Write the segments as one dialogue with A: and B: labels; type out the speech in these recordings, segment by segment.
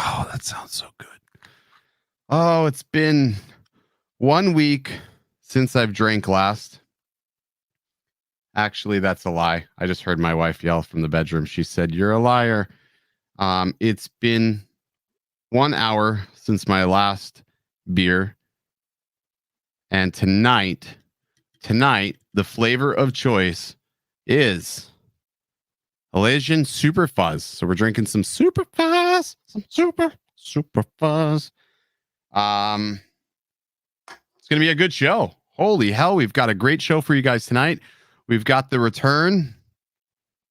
A: Oh, that sounds so good. Oh, it's been 1 week since I've drank last. Actually, that's a lie. I just heard my wife yell from the bedroom. She said, "You're a liar." It's been 1 hour since my last beer. And tonight, the flavor of choice is Malaysian Super Fuzz. So we're drinking some Super Fuzz, some Super Fuzz. It's going to be a good show. Holy hell, we've got a great show for you guys tonight. We've got the return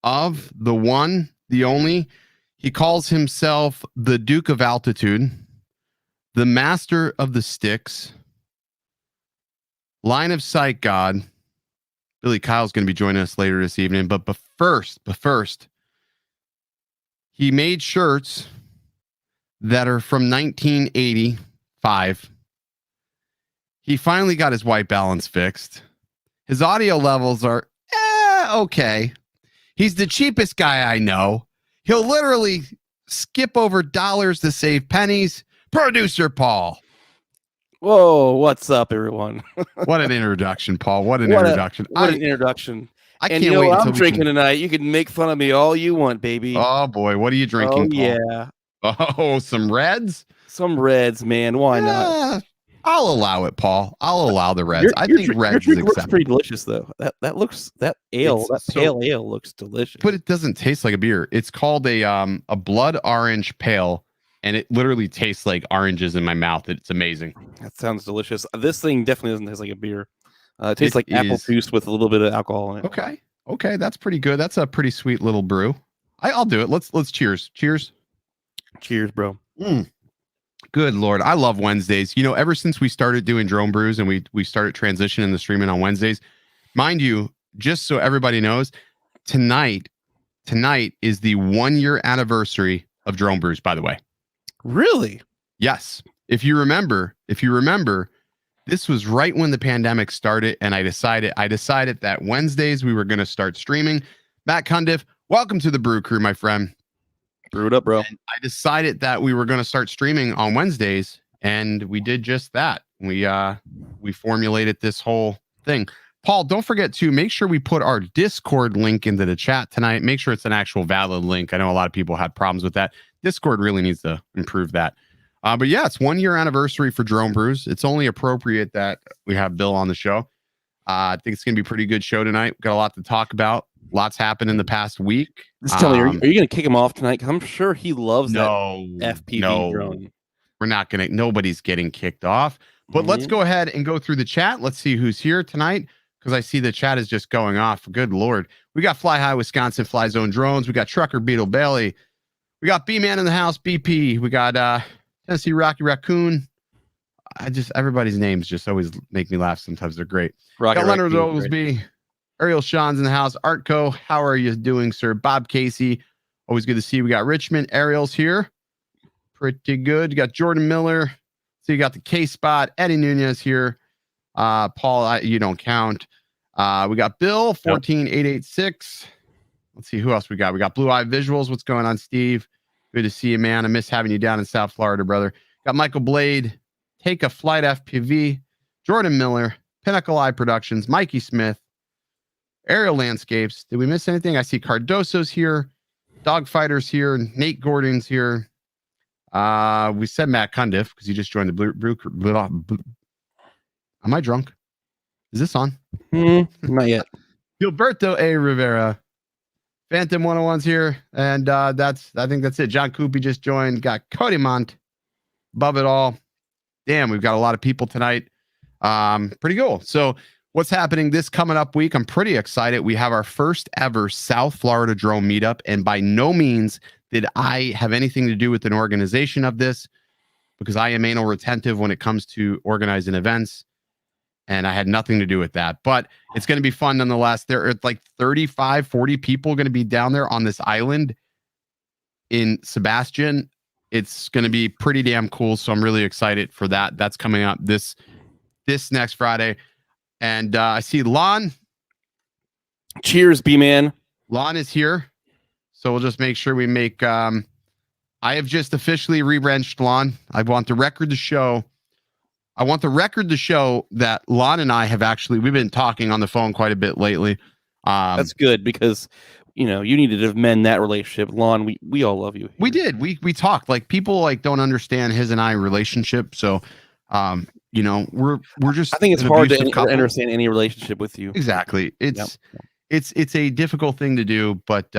A: of the one, the only. He calls himself the Duke of Altitude, the Master of the Sticks, Line of Sight God. Billy Kyle's going to be joining us later this evening. But first, he made shirts that are from 1985. He finally got his white balance fixed. His audio levels are okay. He's the cheapest guy I know. He'll literally skip over dollars to save pennies. Producer Paul.
B: Whoa, what's up, everyone?
A: What an introduction, Paul. What an introduction.
B: What an introduction.
A: I
B: can't wait until I'm drinking tonight. You can make fun of me all you want, baby.
A: Oh, boy. What are you drinking, Paul?
B: Yeah.
A: Oh, some Reds?
B: Some Reds, man. Why not?
A: I'll allow it, Paul. I'll allow the Reds. I think Reds is acceptable.
B: Looks pretty delicious, though. That pale ale looks delicious.
A: But it doesn't taste like a beer. It's called a blood orange pale, and it literally tastes like oranges in my mouth. It's amazing.
B: That sounds delicious. This thing definitely doesn't taste like a beer. It tastes like apple juice with a little bit of alcohol in it.
A: Okay, that's pretty good. That's a pretty sweet little brew. I'll do it. Let's cheers. Cheers,
B: bro.
A: Good Lord. I love Wednesdays. You know, ever since we started doing drone brews and we started transitioning the streaming on Wednesdays, mind you, just so everybody knows, tonight is the 1 year anniversary of drone brews, by the way.
B: Really?
A: Yes. If you remember, this was right when the pandemic started, and I decided that Wednesdays we were going to start streaming. Matt Cundiff, welcome to the Brew Crew, my friend.
B: Brew it up, bro.
A: And I decided that we were going to start streaming on Wednesdays, and we did just that. We formulated this whole thing. Paul, don't forget to make sure we put our Discord link into the chat tonight. Make sure it's an actual valid link. I know a lot of people had problems with that. Discord really needs to improve that. But yeah, it's 1 year anniversary for Drone Brews. It's only appropriate that we have Bill on the show. I think it's going to be a pretty good show tonight. We've got a lot to talk about. Lots happened in the past week.
B: Just tell me, are you going to kick him off tonight? Because I'm sure he loves that FPV drone.
A: We're not going to. Nobody's getting kicked off. But let's go ahead and go through the chat. Let's see who's here tonight, because I see the chat is just going off. Good Lord. We got Fly High Wisconsin Fly Zone Drones. We got Trucker Beetle Bailey. We got B-Man in the house, BP. We got Tennessee Rocky Raccoon. Everybody's names just always make me laugh. Sometimes they're great. Got Leonard Oglesby. Ariel Sean's in the house. Artco, how are you doing, sir? Bob Casey, always good to see you. We got Richmond. Ariel's here. Pretty good. You got Jordan Miller. So you got the K-Spot. Eddie Nunez here. Paul, you don't count. We got Bill, 14886. Let's see who else we got. We got Blue Eye Visuals. What's going on, Steve? Good to see you, man. I miss having you down in South Florida, brother. Got Michael Blade. Take a Flight FPV. Jordan Miller. Pinnacle Eye Productions. Mikey Smith. Aerial Landscapes. Did we miss anything? I see Cardoso's here. Dogfighter's here. Nate Gordon's here. We said Matt Cundiff because he just joined the brew. Am I drunk? Is this on?
B: Not yet.
A: Gilberto A. Rivera. Phantom 101's here. And I think that's it. John Coopy just joined. Got Cody Mont. Above it all. Damn, we've got a lot of people tonight. Pretty cool. So what's happening this coming up week? I'm pretty excited. We have our first ever South Florida drone meetup. And by no means did I have anything to do with an organization of this, because I am anal retentive when it comes to organizing events. And I had nothing to do with that. But it's going to be fun nonetheless. There are like 35, 40 people going to be down there on this island in Sebastian. It's going to be pretty damn cool. So I'm really excited for that. That's coming up this next Friday. And I see Lon.
B: Cheers, B-Man.
A: Lon is here. So we'll just make sure we make... I have just officially re-wrenched Lon. I want the record to show that Lon and I have we've been talking on the phone quite a bit lately.
B: That's good, because you needed to mend that relationship. Lon, we all love you here.
A: We did. We talked. Like, people don't understand his and I relationship. So we're just,
B: I think it's hard to understand any relationship with you.
A: Exactly. It's a difficult thing to do, but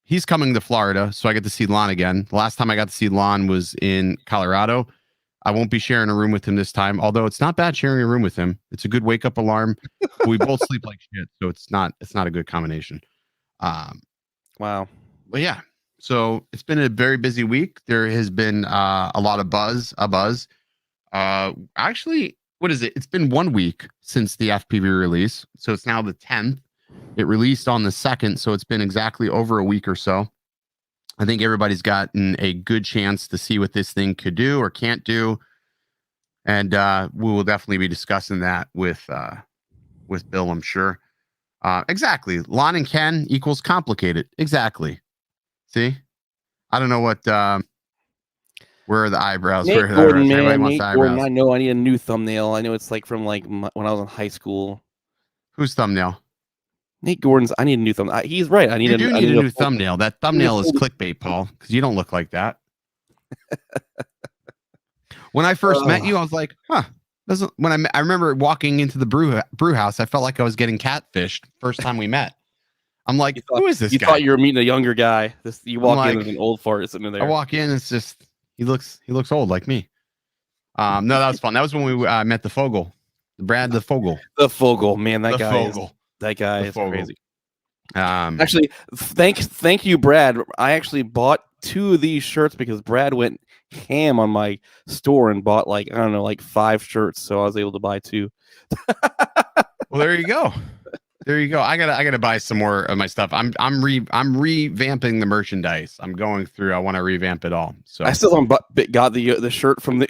A: he's coming to Florida, so I get to see Lon again. The last time I got to see Lon was in Colorado. I won't be sharing a room with him this time, although it's not bad sharing a room with him. It's a good wake up alarm. We both sleep like shit, so it's not a good combination.
B: Wow.
A: But yeah, so it's been a very busy week. There has been a lot of buzz. Actually, what is it? It's been 1 week since the FPV release, so it's now the 10th. It released on the 2nd, so it's been exactly over a week or so. I think everybody's gotten a good chance to see what this thing could do or can't do. And we will definitely be discussing that with Bill, I'm sure. Exactly. Lon and Ken equals complicated. Exactly. See? I don't know what... where are the eyebrows?
B: Nate Gordon, man. Nate Gordon, I know I need a new thumbnail. I know it's like from when I was in high school.
A: Whose thumbnail?
B: Nate Gordon's. I need a new thumbnail. He's right. I need a
A: new thumbnail. That thumbnail is clickbait, Paul, because you don't look like that. When I first met you, I was like, huh. I remember walking into the brew house, I felt like I was getting catfished first time we met. I'm like, who is this guy?
B: You thought you were meeting a younger guy. You walk in with an old fart sitting in there.
A: I walk in, it's just he looks old like me. No, that was fun. That was when we met the Fogel. Brad the Fogel.
B: The Fogel, man, that guy is
A: Fogel.
B: crazy. Actually, thank you, Brad. I actually bought 2 of these shirts because Brad went ham on my store and bought 5 shirts, so I was able to buy 2.
A: Well, there you go. I gotta buy some more of my stuff. I'm revamping the merchandise. I'm going through. I want to revamp it all. So
B: I still haven't got the shirt from the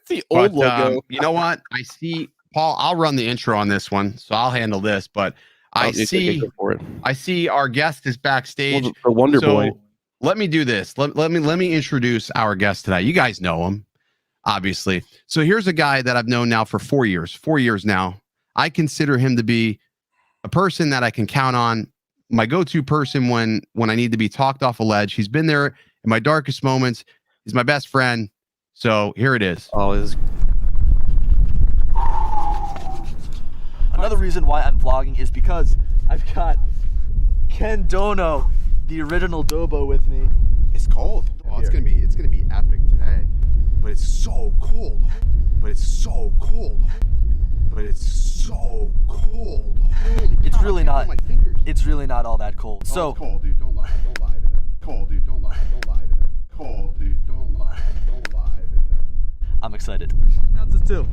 B: the old logo.
A: You know what? I see. Paul, I'll run the intro on this one, so I'll handle this. But I see our guest is backstage.
B: The Wonder Boy.
A: Let me do this. Let me introduce our guest tonight. You guys know him, obviously. So here's a guy that I've known now for 4 years. 4 years now. I consider him to be a person that I can count on, my go-to person when I need to be talked off a ledge. He's been there in my darkest moments, He's my best friend. So here it is.
B: Oh, this is
C: Another reason why I'm vlogging is because I've got Ken Dono, the original Dobo, with me.
A: It's cold. Oh, it's gonna be epic today. But it's so cold. But it's so cold. But it's so cold.
C: It's really not. It's really not all that cold. So
A: it's cold, dude. Don't lie. Don't lie to them. Cold, dude. Don't lie. Don't lie to them. Cold, dude. Don't lie. Don't lie to them.
C: I'm excited. How's it too?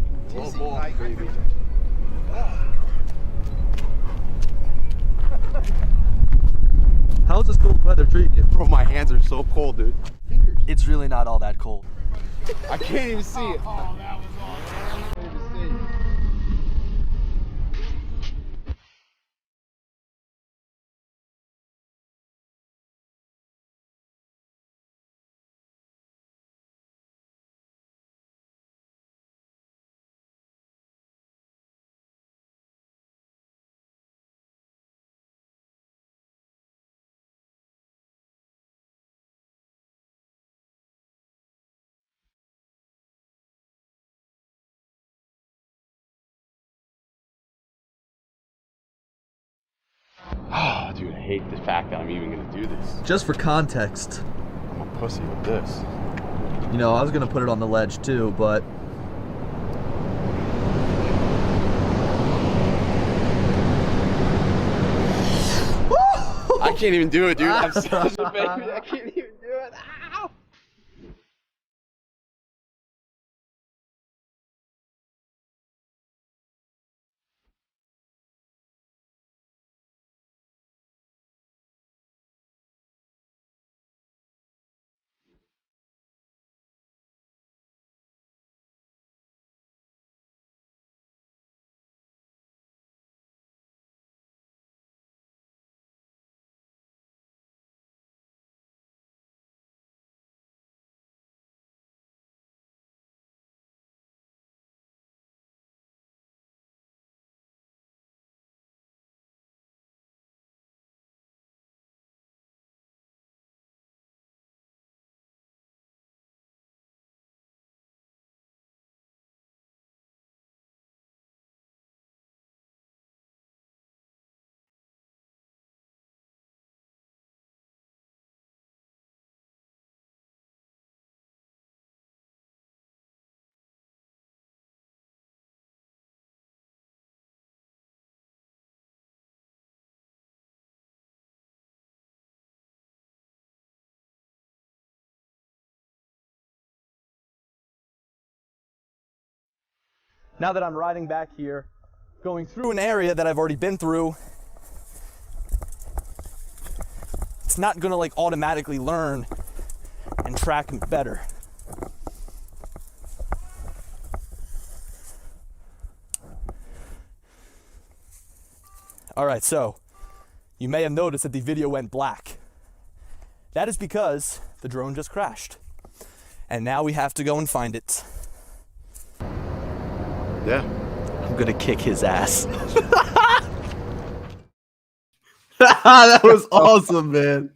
C: How's this cold weather treating you?
A: Bro, my hands are so cold, dude.
C: It's really not all that cold.
A: I can't even see it. Oh, that was awesome. Oh, dude, I hate the fact that I'm even gonna do this.
C: Just for context,
A: I'm a pussy with this.
C: you know, I was gonna put it on the ledge too, but
A: I can't even do it, dude. I'm such a baby. I can't even do it. Ow!
C: now that I'm riding back here, going through an area that I've already been through, it's not gonna like automatically learn and track me better. All right, so you may have noticed that the video went black. That is because the drone just crashed. And now we have to go and find it.
A: Yeah.
C: I'm gonna kick his ass.
D: That was awesome, man.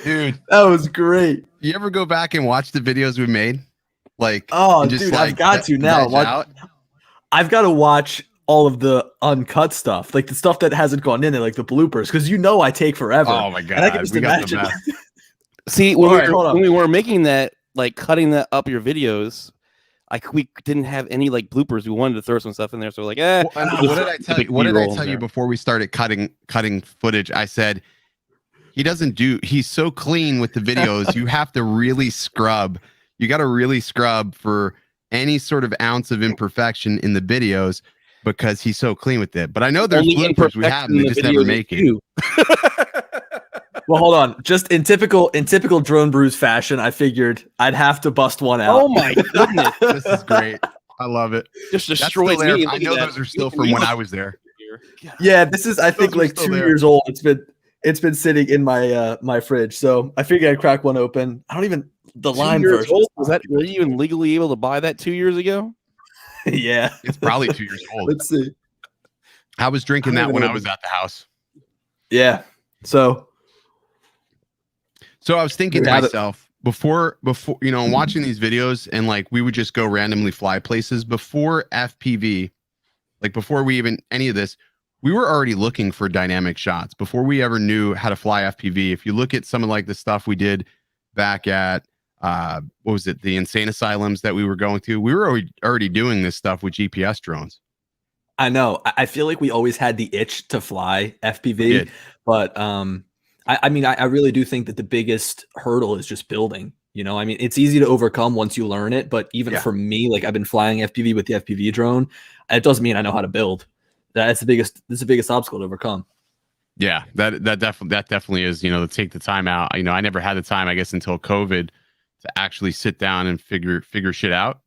A: Dude,
D: That was great.
A: you ever go back and watch the videos we made? Like,
D: Oh,
A: and just,
D: dude,
A: like,
D: I've got to now.
A: veg out?
D: I've got to watch all of the uncut stuff, like the stuff that hasn't gone in there, like the bloopers, because you know I take forever.
A: Oh my god,
D: And I can just
A: we got the
D: imagine.
A: best.
B: See, when,
D: Alright, hold on.
B: when we were making that, like cutting that up your videos, we didn't have any like bloopers. We wanted to throw some stuff in there, so we're like,
A: What did I tell you? What did I tell you before we started cutting footage? I said he's so clean with the videos. You have to really scrub. You got to really scrub for any sort of ounce of imperfection in the videos because he's so clean with it. But I know there's
B: Only
A: bloopers we have, and they just never make it.
D: Well, hold on. Just in typical Drone Brews fashion, I figured I'd have to bust one out.
B: Oh my goodness!
A: This is great. I love it.
B: Just
A: That's
B: destroyed
A: still there.
B: me.
A: I
B: Look
A: know
B: at that.
A: those are still from when I was there.
D: Yeah, this is I think
A: Those are
D: like
A: still
D: 2
A: there.
D: years old. It's been sitting in my my fridge, so I figured I'd crack one open. I don't even the
B: 2
D: lime
B: years
D: version.
B: old? Were you even legally able to buy that 2 years ago?
D: Yeah,
A: It's probably 2 years old.
D: let's see.
A: I was drinking
D: I don't
A: that
D: even
A: when
D: know
A: I was at the house.
D: Yeah, so
A: So I was thinking to
D: How did-
A: myself, before watching these videos, and like we would just go randomly fly places before FPV, like before we even any of this, we were already looking for dynamic shots before we ever knew how to fly FPV. If you look at some of like the stuff we did back at what was it, the insane asylums that we were going to, we were already doing this stuff with GPS drones.
D: I know. I feel like we always had the itch to fly FPV, but I mean, I really do think that the biggest hurdle is just building. You know, I mean, it's easy to overcome once you learn it, but even for me, like I've been flying FPV with the FPV drone, it doesn't mean I know how to build. That's the biggest obstacle to overcome.
A: Yeah, that definitely is, to take the time out. I never had the time, I guess, until COVID to actually sit down and figure shit out.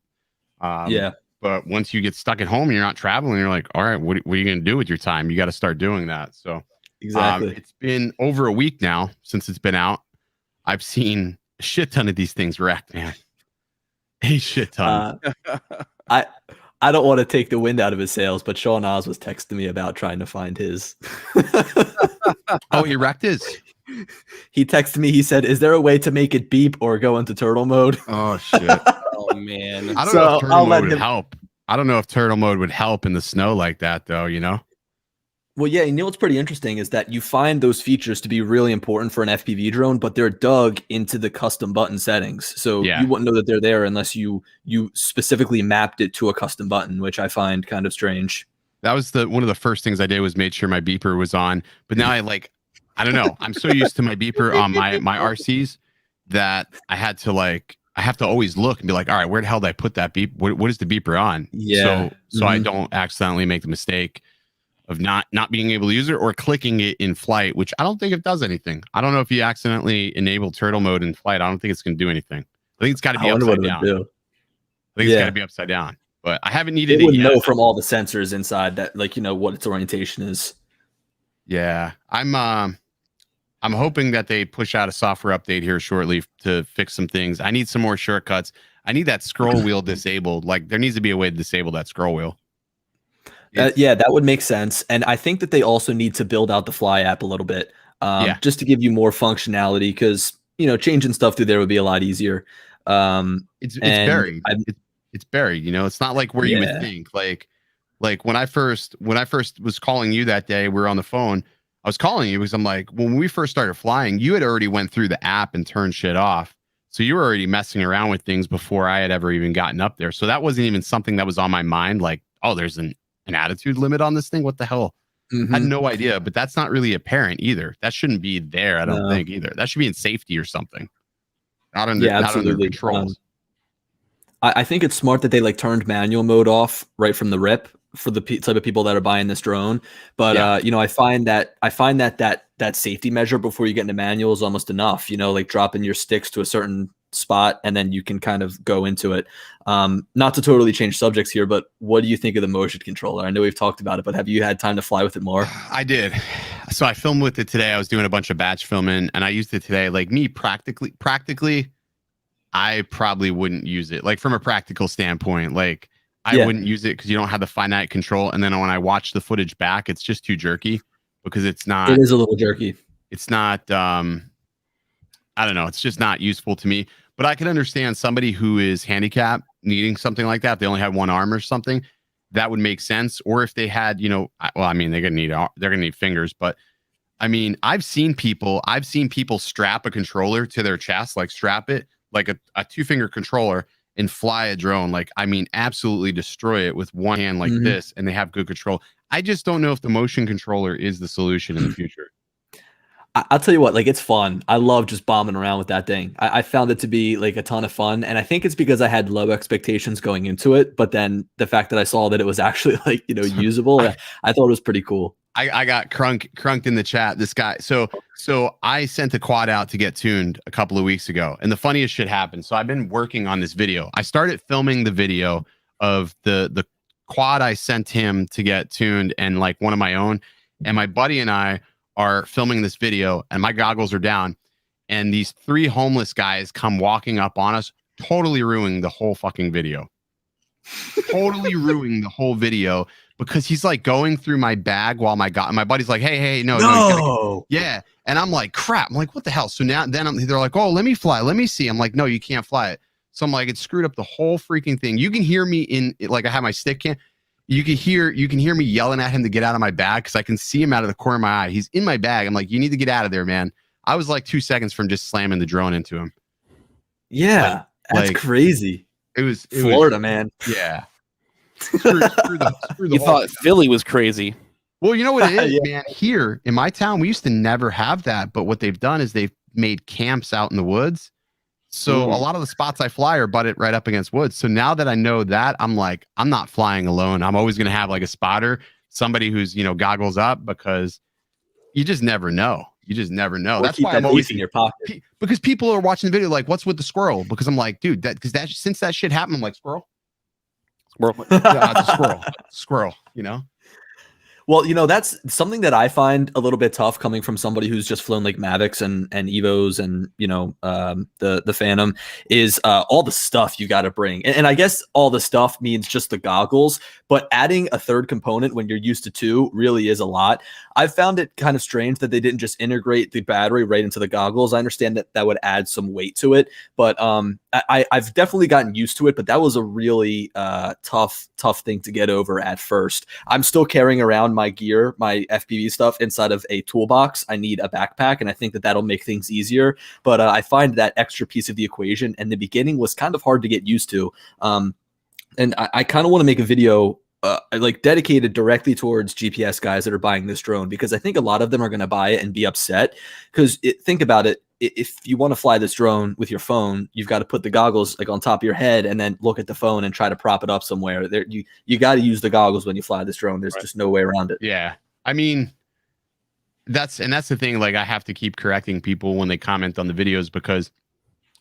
A: But once you get stuck at home and you're not traveling, you're like, all right, what are you going to do with your time? You got to start doing that. So
D: exactly.
A: It's been over a week now since it's been out. I've seen a shit ton of these things wrecked, man. A shit ton.
D: I don't want to take the wind out of his sails, but Sean Oz was texting me about trying to find his.
A: Oh, he wrecked his?
D: He texted me. He said, "Is there a way to make it beep or go into turtle mode?"
A: Oh shit!
B: Oh man!
A: I don't know if turtle mode would help. I don't know if turtle mode would help in the snow like that, though.
D: Well, yeah, you know what's pretty interesting is that you find those features to be really important for an FPV drone, but they're dug into the custom button settings. So you wouldn't know that they're there unless you specifically mapped it to a custom button, which I find kind of strange.
A: That was one of the first things I did was made sure my beeper was on. But now I don't know. I'm so used to my beeper on my RCs that I have to always look and be like, all right, where the hell did I put that beep? What is the beeper on?
D: Yeah.
A: So I don't accidentally make the mistake of not being able to use it or clicking it in flight, which I don't think it does anything. I don't know if you accidentally enable turtle mode in flight. I don't think it's going to do anything. I think it's got to be upside down. I think it's got to be upside down. But I haven't needed it yet.
D: Know from all the sensors inside that, like, what its orientation is.
A: Yeah, I'm hoping that they push out a software update here shortly to fix some things. I need some more shortcuts. I need that scroll wheel disabled. Like, there needs to be a way to disable that scroll wheel.
D: Yeah, that would make sense. And I think that they also need to build out the Fly app a little bit, just to give you more functionality. Because changing stuff through there would be a lot easier.
A: It's buried. It's buried. It's not like where you would think. Like when I first was calling you that day, we were on the phone. I was calling you because I'm like, when we first started flying, you had already went through the app and turned shit off. So you were already messing around with things before I had ever even gotten up there. So that wasn't even something that was on my mind. Like, oh, there's an attitude limit on this thing. What the hell? I had no idea, but that's not really apparent either. That shouldn't be there. I don't think either. That should be in safety or something. Not under controls.
D: I think it's smart that they turned manual mode off right from the rip for the type of people that are buying this drone. But I find that safety measure before you get into manual is almost enough. Like dropping your sticks to a certain spot and then you can kind of go into it. Not to totally change subjects here, but what do you think of the motion controller? I know we've talked about it, but have you had time to fly with it more?
A: I did. So I filmed with it today. I was doing a bunch of batch filming and I used it today. Like me, practically, I probably wouldn't use it. Like from a practical standpoint, like I wouldn't use it because you don't have the finite control. And then when I watch the footage back, it's just too jerky because it is
D: a little jerky.
A: It's not, I don't know. It's just not useful to me. But I can understand somebody who is handicapped needing something like that. If they only have one arm or something, that would make sense. Or if they had, they're gonna need fingers. But I mean, I've seen people strap a controller to their chest, like strap it like a 2-finger controller and fly a drone. Like, I mean, absolutely destroy it with one hand like this, and they have good control. I just don't know if the motion controller is the solution in the future.
D: I'll tell you what, it's fun. I love just bombing around with that thing. I found it to be a ton of fun. And I think it's because I had low expectations going into it. But then the fact that I saw that it was actually usable, I thought it was pretty cool.
A: I got crunked in the chat. This guy. So I sent a quad out to get tuned a couple of weeks ago. And the funniest shit happened. So I've been working on this video. I started filming the video of the quad I sent him to get tuned and one of my own. And my buddy and I are filming this video and my goggles are down and these 3 homeless guys come walking up on us, totally ruining the whole fucking video. totally ruining the whole video because he's like going through my bag while my buddy's like, hey, no, you gotta, yeah. And I'm like, crap. I'm like, what the hell? So now they're like, oh, let me fly. Let me see. I'm like, no, you can't fly it. So I'm like, it screwed up the whole freaking thing. You can hear me like I have my stick cam. You can hear me yelling at him to get out of my bag because I can see him out of the corner of my eye. He's in my bag. I'm like, you need to get out of there, man. I was like 2 seconds from just slamming the drone into him.
D: Yeah, that's crazy.
A: It was
D: Florida, man.
A: Yeah. Screw the
B: You thought Philly was crazy.
A: Well, you know what it is, man? Here in my town, we used to never have that. But what they've done is they've made camps out in the woods. So a lot of the spots I fly are butted right up against woods. So now that I know that, I'm like, I'm not flying alone. I'm always going to have like a spotter, somebody who's, goggles up, because you just never know. You just never know. That's why I'm always
D: in your pocket.
A: Because people are watching the video like, what's with the squirrel? Because I'm like, dude, since that shit happened, I'm like, squirrel. Yeah, it's a squirrel,
D: Well, that's something that I find a little bit tough coming from somebody who's just flown like Mavics and Evos and the Phantom is all the stuff you got to bring. And I guess all the stuff means just the goggles, but adding a third component when you're used to 2 really is a lot. I've found it kind of strange that they didn't just integrate the battery right into the goggles. I understand that would add some weight to it, but I've definitely gotten used to it. But that was a really tough thing to get over at first. I'm still carrying around my gear, my FPV stuff inside of a toolbox. I need a backpack, and I think that'll make things easier. But I find that extra piece of the equation in the beginning was kind of hard to get used to. And I kind of want to make a video like dedicated directly towards GPS guys that are buying this drone, because I think a lot of them are going to buy it and be upset because think about it. If you want to fly this drone with your phone, you've got to put the goggles like on top of your head and then look at the phone and try to prop it up somewhere. There, you got to use the goggles when you fly this drone. There's just no way around it.
A: Yeah. I mean, that's the thing. Like, I have to keep correcting people when they comment on the videos, because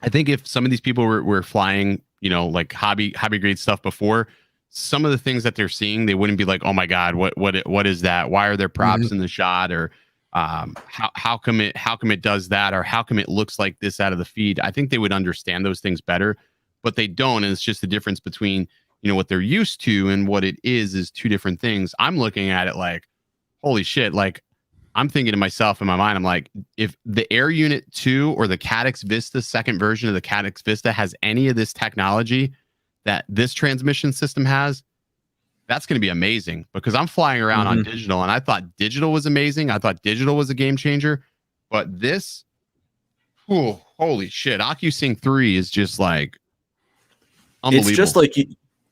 A: I think if some of these people were flying, like hobby grade stuff before, some of the things that they're seeing, they wouldn't be like, oh my God, what is that? Why are there props in the shot? Or how come it does that? Or how come it looks like this out of the feed? I think they would understand those things better, but they don't. And it's just the difference between, what they're used to and what it is 2 different things. I'm looking at it like, holy shit. Like, I'm thinking to myself in my mind, I'm like, if the Air Unit 2 or the Caddx Vista, second version of the Caddx Vista, has any of this technology that this transmission system has, that's going to be amazing, because I'm flying around on digital, and I thought digital was amazing. I thought digital was a game changer, but this, holy shit. OcuSync 3 is just like unbelievable.
D: It's just like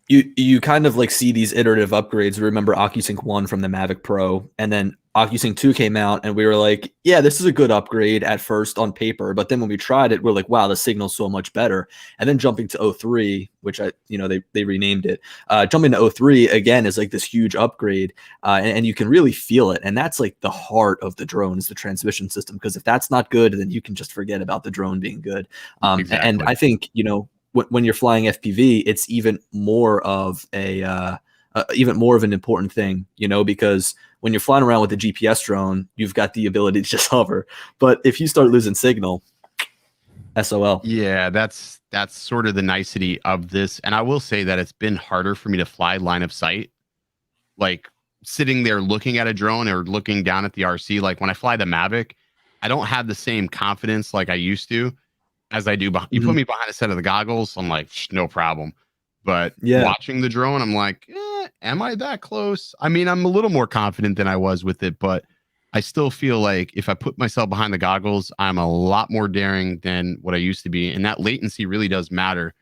D: you kind of like see these iterative upgrades. Remember OcuSync 1 from the Mavic Pro, and then OcuSync 2 came out, and we were like, yeah, this is a good upgrade at first on paper, but then when we tried it, we're like, wow, the signal's so much better. And then jumping to 03, which they renamed it. Jumping to 03 again is like this huge upgrade, and you can really feel it. And that's like the heart of the drone, is the transmission system, because if that's not good, then you can just forget about the drone being good. Exactly. And I think when you're flying FPV, it's even more of an important thing, because when you're flying around with a GPS drone, you've got the ability to just hover. But if you start losing signal, SOL.
A: Yeah, that's sort of the nicety of this. And I will say that it's been harder for me to fly line of sight. Like, sitting there looking at a drone or looking down at the RC. Like, when I fly the Mavic, I don't have the same confidence like I used to as I do. You put me behind a set of the goggles, I'm like, no problem. But watching the drone, I'm like, am I that close? I mean, I'm a little more confident than I was with it, but I still feel like if I put myself behind the goggles, I'm a lot more daring than what I used to be. And that latency really does matter.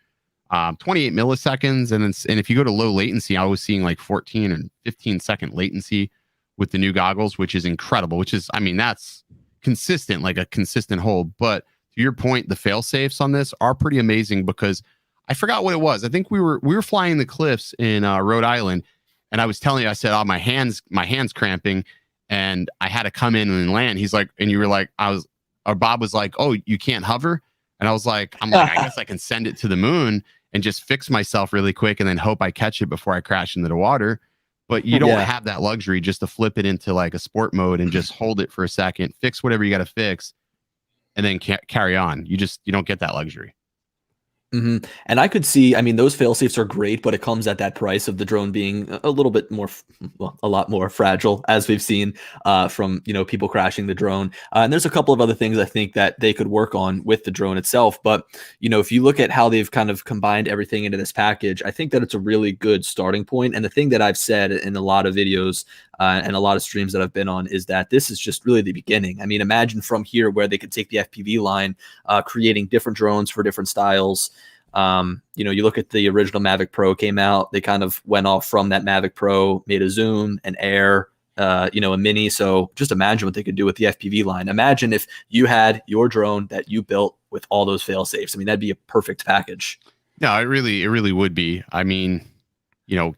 A: 28 milliseconds. And if you go to low latency, I was seeing like 14 and 15 second latency with the new goggles, which is incredible, that's consistent, like a consistent hold. But to your point, the fail safes on this are pretty amazing, because I forgot what it was. I think we were flying the cliffs in Rhode Island, and I was telling you, I said, oh, my hands cramping, and I had to come in and land. He's like, and you were like, Bob was like, oh, you can't hover? And I was like, I guess I can send it to the moon and just fix myself really quick and then hope I catch it before I crash into the water. But you don't have that luxury just to flip it into like a sport mode and just hold it for a second, fix whatever you got to fix, and then carry on. You don't get that luxury.
D: And I could see, I mean, those fail safes are great, but it comes at that price of the drone being a little bit more, well, a lot more fragile, as we've seen from, you know, people crashing the drone. And there's a couple of other things I think that they could work on with the drone itself. But, you know, if you look at how they've kind of combined everything into this package, I think that it's a really good starting point. And the thing that I've said in a lot of videos and a lot of streams that I've been on is that this is just really the beginning. I mean, imagine from here where they could take the FPV line, creating different drones for different styles. You know, you look at the original Mavic Pro came out, they kind of went off from that Mavic Pro, made a Zoom, an Air, you know, a Mini. So just imagine what they could do with the FPV line. Imagine if you had your drone that you built with all those fail safes. I mean, that'd be a perfect package.
A: No, it really would be. I mean, you know,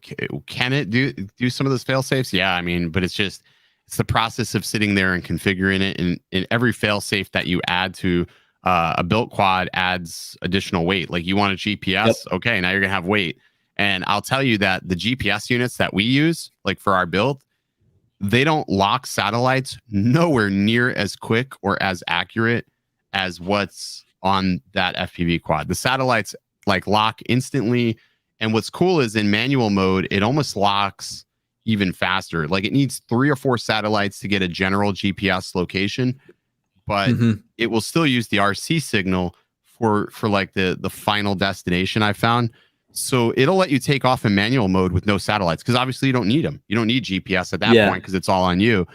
A: can it do some of those fail safes? Yeah, I mean, but it's the process of sitting there and configuring it, and every fail safe that you add to a built quad adds additional weight. Like you want a GPS, yep. Okay, now you're gonna have weight. And I'll tell you that the GPS units that we use, like for our build, they don't lock satellites nowhere near as quick or as accurate as what's on that FPV quad. The satellites like lock instantly. And what's cool is in manual mode, it almost locks even faster. Like it needs 3 or 4 satellites to get a general GPS location, but it will still use the RC signal for like the final destination I found. So it'll let you take off in manual mode with no satellites, because obviously you don't need them. You don't need GPS at that point because it's all on you.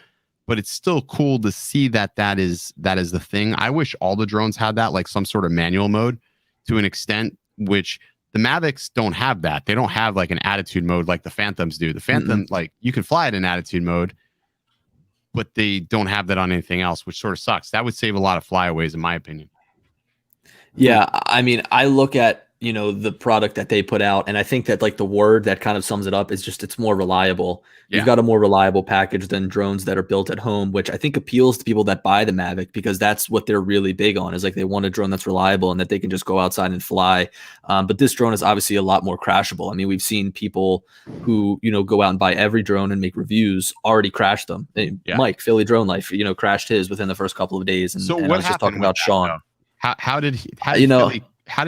A: But it's still cool to see that is the thing. I wish all the drones had that, like some sort of manual mode to an extent, which the Mavics don't have that. They don't have like an attitude mode like the Phantoms do. The Phantom, like you can fly it in attitude mode, but they don't have that on anything else, which sort of sucks. That would save a lot of flyaways, in my opinion.
D: Yeah, I mean, I look at, you know, the product that they put out, and I think that like the word that kind of sums it up is just it's more reliable. You've got a more reliable package than drones that are built at home, which I think appeals to people that buy the Mavic, because that's what they're really big on, is like they want a drone that's reliable and that they can just go outside and fly. But this drone is obviously a lot more crashable. I mean, we've seen people who, you know, go out and buy every drone and make reviews already crash them. Mike, Philly Drone Life, you know, crashed his within the first couple of days. And,
A: so
D: and
A: what
D: I was just talking about Sean.
A: Though? How did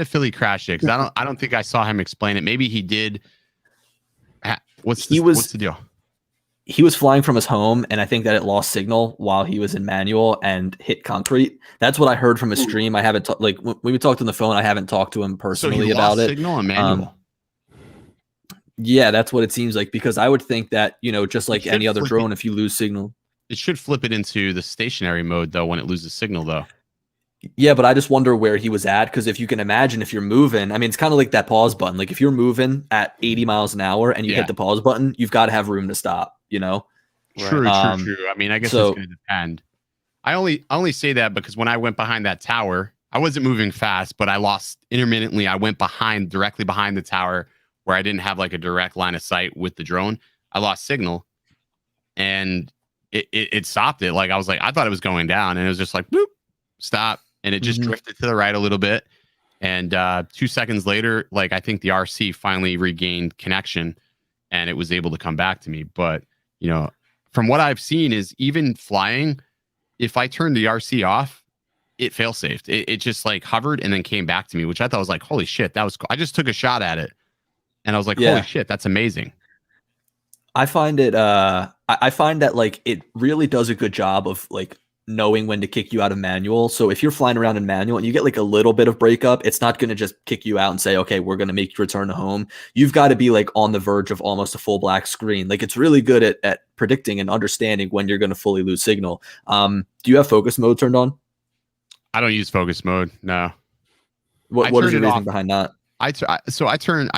A: Philly crash it? Because I don't think I saw him explain it. Maybe he did. What's the deal?
D: He was flying from his home, and I think that it lost signal while he was in manual and hit concrete. That's what I heard from his stream. I haven't like when we talked on the phone. I haven't talked to him personally about it.
A: Signal and manual.
D: Yeah, that's what it seems like, because I would think that, you know, just like any other drone, if you lose signal,
A: it should flip it into the stationary mode though when it loses signal though.
D: Yeah, but I just wonder where he was at, because if you can imagine, if you're moving, I mean, it's kind of like that pause button. Like if you're moving at 80 miles an hour and you hit the pause button, you've got to have room to stop, you know?
A: True. I mean, I guess it's going to depend. I only say that because when I went behind that tower, I wasn't moving fast, but I lost intermittently. I went directly behind the tower where I didn't have like a direct line of sight with the drone. I lost signal and it stopped it. Like I was like, I thought it was going down, and it was just like, boop, stop. And it just drifted to the right a little bit. And 2 seconds later, like I think the RC finally regained connection and it was able to come back to me. But, you know, from what I've seen is even flying, if I turned the RC off, it fail safed. It just like hovered and then came back to me, which I thought was like, holy shit, that was cool. I just took a shot at it and I was like, holy shit, that's amazing.
D: I find it, I find that like it really does a good job of like knowing when to kick you out of manual. So if you're flying around in manual and you get like a little bit of breakup, it's not going to just kick you out and say, okay, we're going to make you return to home. You've got to be like on the verge of almost a full black screen. Like it's really good at predicting and understanding when you're going to fully lose signal. Do you have focus mode turned on?
A: I don't use focus mode. No.
D: What is your reason behind that?
A: I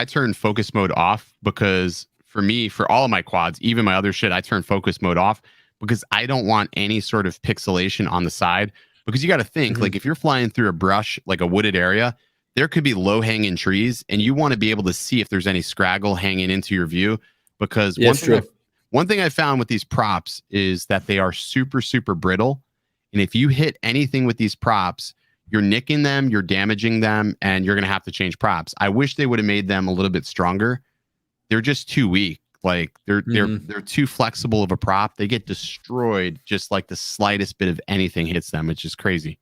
A: turn focus mode off because for me, for all of my quads, even my other shit, I turn focus mode off because I don't want any sort of pixelation on the side. Because you got to think, like if you're flying through a brush, like a wooded area, there could be low hanging trees and you want to be able to see if there's any scraggle hanging into your view. Because one thing I found with these props is that they are super, super brittle. And if you hit anything with these props, you're nicking them, you're damaging them, and you're going to have to change props. I wish they would have made them a little bit stronger. They're just too weak. Like they're too flexible of a prop. They get destroyed just like the slightest bit of anything hits them. It's just crazy.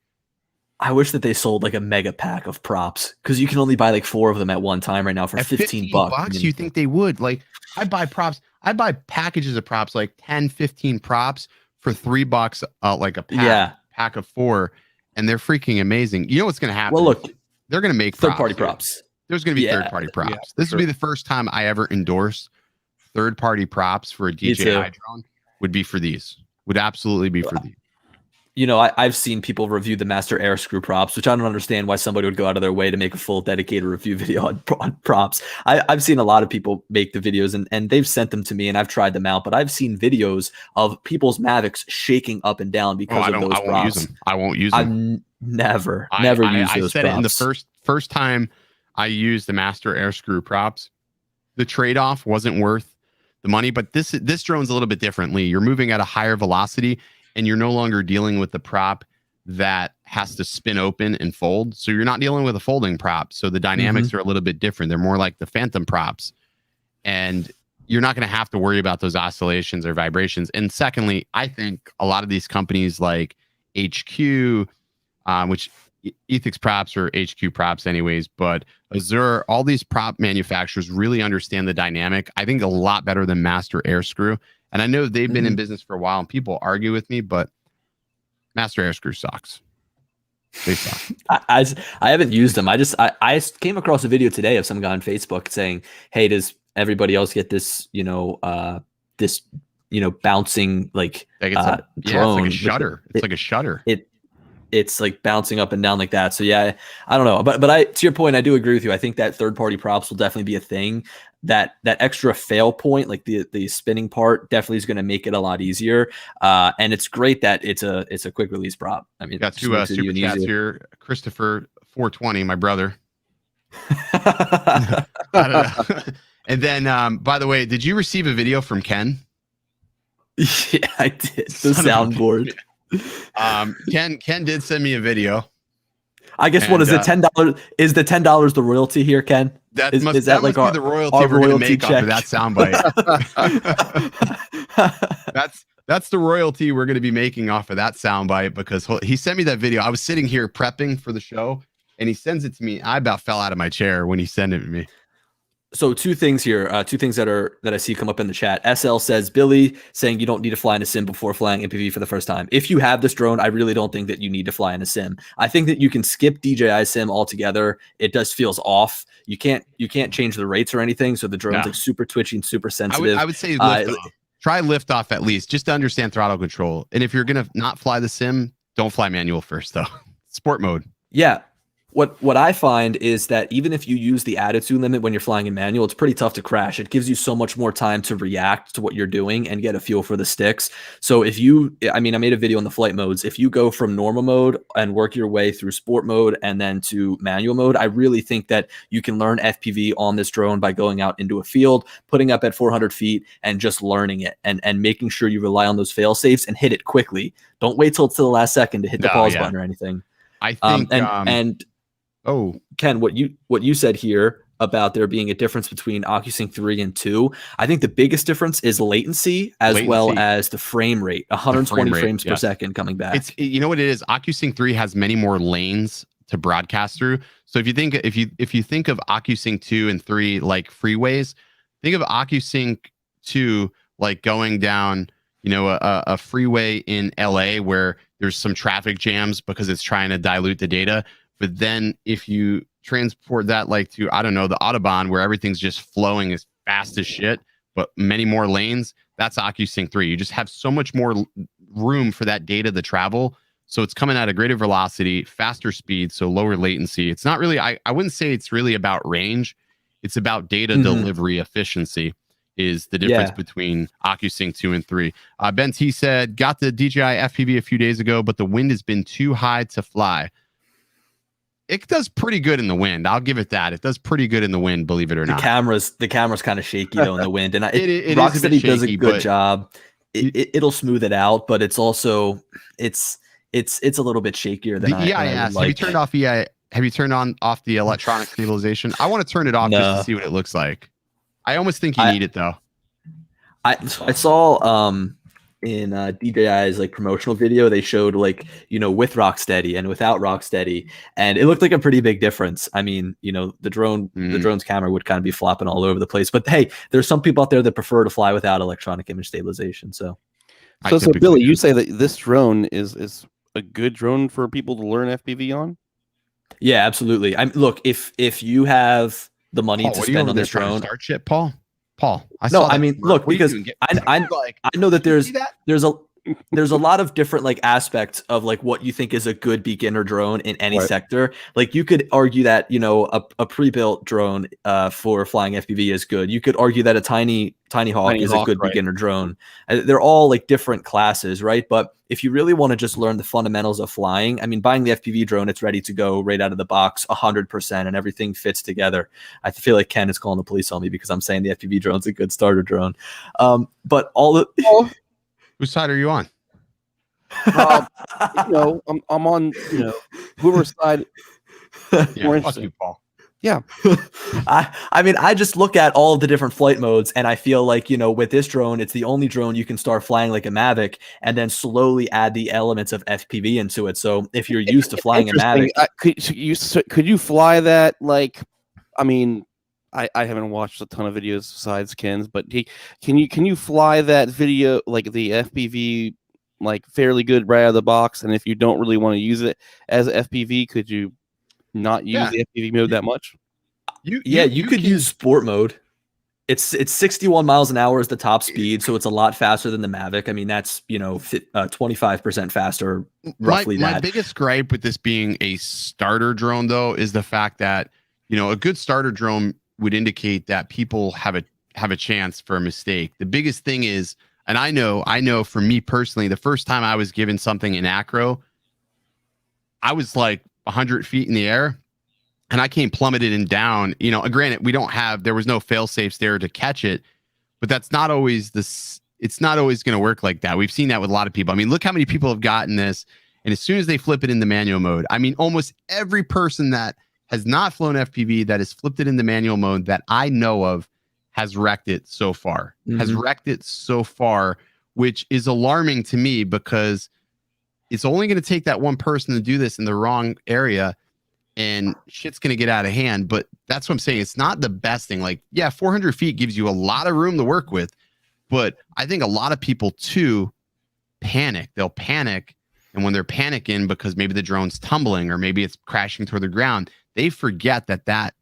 D: I wish that they sold like a mega pack of props because you can only buy like 4 of them at one time right now for
A: At
D: 15 bucks. I mean,
A: you think they would? Like, I buy props. I buy packages of props, like 10, 15 props for $3, like a pack of 4, and they're freaking amazing. You know what's going to happen?
D: Well, look,
A: they're going to make
D: third-party props.
A: There's going to be third-party props. This would be the first time I ever endorse third-party props for a DJI drone. Would be for these. Would absolutely be for these.
D: You know, I've seen people review the Master Air Screw props, which I don't understand why somebody would go out of their way to make a full dedicated review video on props. I've seen a lot of people make the videos and they've sent them to me and I've tried them out, but I've seen videos of people's Mavics shaking up and down because of those props.
A: I won't use them. I won't use them.
D: I've never used those props. I said it in
A: the first time I used the Master Air Screw props. The trade-off wasn't worth the money, but this drone's a little bit differently. You're moving at a higher velocity and you're no longer dealing with the prop that has to spin open and fold. So you're not dealing with a folding prop. So the dynamics are a little bit different. They're more like the Phantom props. And you're not going to have to worry about those oscillations or vibrations. And secondly, I think a lot of these companies like HQ, which Ethix props or HQ props anyways, but Azure, all these prop manufacturers really understand the dynamic, I think, a lot better than Master Air Screw. And I know they've been in business for a while and people argue with me, but Master Air Screw sucks. They suck.
D: I haven't used them. I came across a video today of some guy on Facebook saying, hey, does everybody else get this, bouncing like drone?
A: It's like a shutter. It's like a shutter.
D: It's like bouncing up and down like that. So yeah, I don't know. But I, to your point, I do agree with you. I think that third-party props will definitely be a thing. That extra fail point, like the spinning part, definitely is going to make it a lot easier. And it's great that it's a quick release prop. I mean,
A: got 2 super chats here. Christopher 420, my brother. I don't know. And then, by the way, did you receive a video from Ken?
D: Yeah, I did. The soundboard.
A: Ken did send me a video.
D: I guess what is it? $10? Is the $10 the royalty here, Ken?
A: That must be the royalty we're going to make off of that soundbite. That's the royalty we're going to be making off of that soundbite, because he sent me that video. I was sitting here prepping for the show, and he sends it to me. I about fell out of my chair when he sent it to me.
D: So 2 things here, 2 things that I see come up in the chat. SL says, Billy saying you don't need to fly in a sim before flying MPV for the first time. If you have this drone, I really don't think that you need to fly in a sim. I think that you can skip DJI sim altogether. It just feels off. You can't change the rates or anything. So the drone's like super twitchy and super sensitive.
A: I would say lift off. Try lift off at least, just to understand throttle control. And if you're going to not fly the sim, don't fly manual first though. Sport mode.
D: Yeah. What I find is that even if you use the attitude limit when you're flying in manual, it's pretty tough to crash. It gives you so much more time to react to what you're doing and get a feel for the sticks. So I made a video on the flight modes. If you go from normal mode and work your way through sport mode and then to manual mode, I really think that you can learn FPV on this drone by going out into a field, putting up at 400 feet and just learning it and making sure you rely on those fail safes and hit it quickly. Don't wait till it's the last second to hit the pause button or anything.
A: I think,
D: Ken, what you said here about there being a difference between OcuSync 3 and 2, I think the biggest difference is latency well as the frame rate, 120 frames per second coming back.
A: It's, you know what it is? OcuSync 3 has many more lanes to broadcast through. So if you think of OcuSync 2 and 3 like freeways, think of OcuSync 2 like going down, a freeway in LA where there's some traffic jams because it's trying to dilute the data. But then if you transport that like to, I don't know, the Autobahn where everything's just flowing as fast as shit, but many more lanes, that's OcuSync 3. You just have so much more room for that data to travel. So it's coming at a greater velocity, faster speed, so lower latency. It's not really, I wouldn't say it's really about range. It's about data delivery efficiency is the difference between OcuSync 2 and 3. Ben T said, got the DJI FPV a few days ago, but the wind has been too high to fly. It does pretty good in the wind. I'll give it that. It does pretty good in the wind, believe it or not.
D: The camera's kind of shaky though in the wind, and Rocksteady does a good job. It'll smooth it out, but it's also it's a little bit shakier than
A: EIS. Have you turned off EIS? Have you turned off the electronic stabilization? I want to turn it off just to see what it looks like. I almost think you need it though.
D: I saw DJI's like promotional video, they showed like, with Rocksteady and without Rocksteady, and it looked like a pretty big difference. I mean, the drone's camera would kind of be flopping all over the place. But hey, there's some people out there that prefer to fly without electronic image stabilization. So
B: Billy, you say that this drone is a good drone for people to learn FPV on?
D: Yeah, absolutely. Look, if you have the money to spend on this drone,
A: start shit, Paul.
D: Look, because I know that there's a lot of different like aspects of like what you think is a good beginner drone in any sector. Like you could argue that a pre-built drone for flying FPV is good. You could argue that a tiny hawk is a good beginner drone. They're all like different classes, right? But if you really want to just learn the fundamentals of flying, I mean, buying the FPV drone, it's ready to go right out of the box, 100%, and everything fits together. I feel like Ken is calling the police on me because I'm saying the FPV drone's a good starter drone. But all the
A: whose side are you on?
B: I'm on whoever's side.
A: Yeah, fuck you, Paul.
B: Yeah.
D: I mean, I just look at all of the different flight modes and I feel like, with this drone, it's the only drone you can start flying like a Mavic and then slowly add the elements of FPV into it. So if you're used to flying a Mavic,
B: could you fly that? Like, I mean, I haven't watched a ton of videos besides Ken's, but can you fly that video, like the FPV, like fairly good right out of the box? And if you don't really want to use it as FPV, could you not use the FPV mode that much?
D: You could use sport mode. It's 61 miles an hour is the top speed, so it's a lot faster than the Mavic. I mean, that's 25% faster, roughly.
A: My biggest gripe with this being a starter drone, though, is the fact that a good starter drone would indicate that people have a chance for a mistake. The biggest thing is, and I know for me personally, the first time I was given something in acro, I was like 100 feet in the air and I came plummeted and down. Granted, there was no fail safes there to catch it, but that's not always it's not always going to work like that. We've seen that with a lot of people. I mean, look how many people have gotten this. And as soon as they flip it in the manual mode, I mean, almost every person that has not flown FPV that has flipped it in the manual mode that I know of has wrecked it so far, which is alarming to me because it's only going to take that one person to do this in the wrong area and shit's going to get out of hand. But that's what I'm saying. It's not the best thing. Like, yeah, 400 feet gives you a lot of room to work with, but I think a lot of people too panic. They'll panic. And when they're panicking because maybe the drone's tumbling or maybe it's crashing toward the ground, they forget that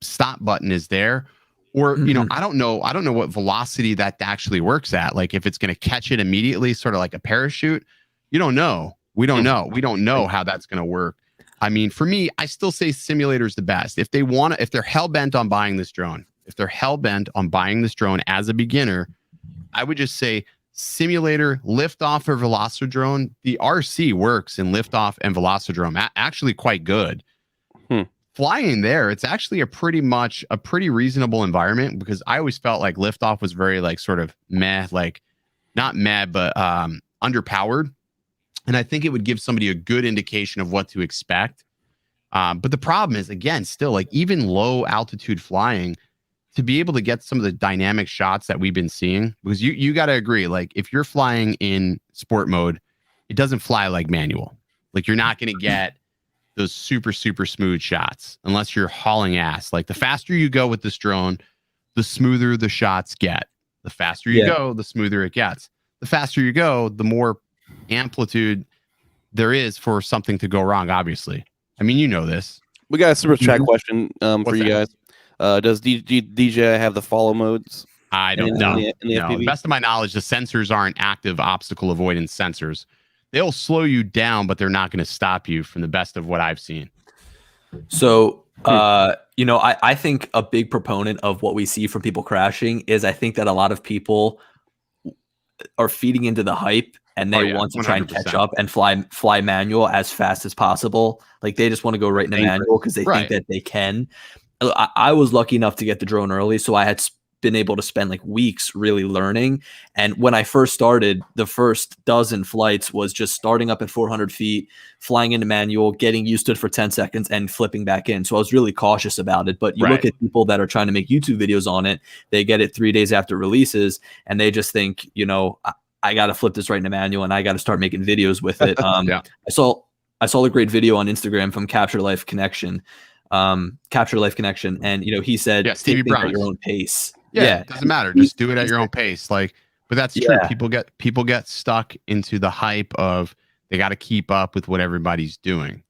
A: stop button is there. Or, I don't know what velocity that actually works at. Like if it's going to catch it immediately, sort of like a parachute. You don't know. We don't know. We don't know how that's going to work. I mean, for me, I still say simulator is the best. If they're hell bent on buying this drone, as a beginner, I would just say simulator, liftoff, or Velocidrone. The RC works in liftoff and Velocidrone, actually quite good. Flying there, it's actually a pretty reasonable environment because I always felt like liftoff was very like sort of meh, like not meh, but underpowered. And I think it would give somebody a good indication of what to expect. But the problem is, again, still like even low altitude flying, to be able to get some of the dynamic shots that we've been seeing, because you got to agree, like if you're flying in sport mode, it doesn't fly like manual. Like you're not going to get those super, super smooth shots unless you're hauling ass. Like the faster you go with this drone, the smoother the shots get. The faster you go, the smoother it gets. The faster you go, the more amplitude there is for something to go wrong, obviously. I mean, you know this.
B: We got a super chat question for you guys. Does DJI have the follow modes?
A: I don't know. No. Best of my knowledge, the sensors aren't active obstacle avoidance sensors. They'll slow you down, but they're not going to stop you, from the best of what I've seen.
D: So, I think a big proponent of what we see from people crashing is I think that a lot of people are feeding into the hype and they want to try and catch up and fly manual as fast as possible. Like they just want to go right into manual because they think that they can. I was lucky enough to get the drone early, so I had been able to spend like weeks really learning. And when I first started, the first dozen flights was just starting up at 400 feet, flying into manual, getting used to it for 10 seconds and flipping back in. So I was really cautious about it. But you look at people that are trying to make YouTube videos on it, they get it 3 days after releases and they just think, I got to flip this right into manual, and I got to start making videos with it.
A: Yeah.
D: I saw a great video on Instagram from Capture Life Connection, and he said,
A: Yeah, Stevie
D: take things at
A: Brown.
D: your own pace.
A: Yeah, it doesn't matter. Just do it at your own pace. Like, but that's true.
D: Yeah.
A: People get stuck into the hype of they got to keep up with what everybody's doing.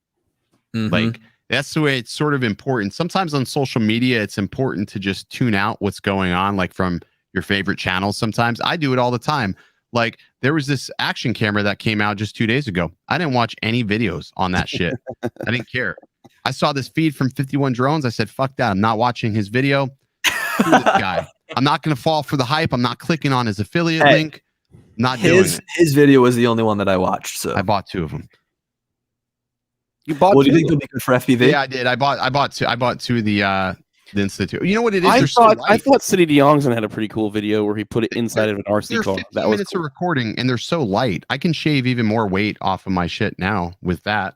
D: Mhm.
A: Like, that's the way it's sort of important. Sometimes on social media, it's important to just tune out what's going on, like from your favorite channels. Sometimes I do it all the time. Like, there was this action camera that came out just 2 days ago. I didn't watch any videos on that shit. I didn't care. I saw this feed from 51 Drones. I said, fuck that. I'm not watching his video. Screw this guy. I'm not going to fall for the hype. I'm not clicking on his affiliate link. Not doing it.
D: His video was the only one that I watched. So
A: I bought 2 of them.
B: You bought.
D: Well, do you
B: two?
D: think they'll be good for FPV?
A: Yeah, I did. I bought 2. I bought 2 of the Institute. You know what it is?
B: I
A: They're so
B: thought
A: light.
B: City DeYoungson had a pretty cool video where he put it inside of an RC
A: They're
B: car.
A: 15
B: That was
A: minutes
B: cool.
A: of recording, and they're so light. I can shave even more weight off of my shit now with that.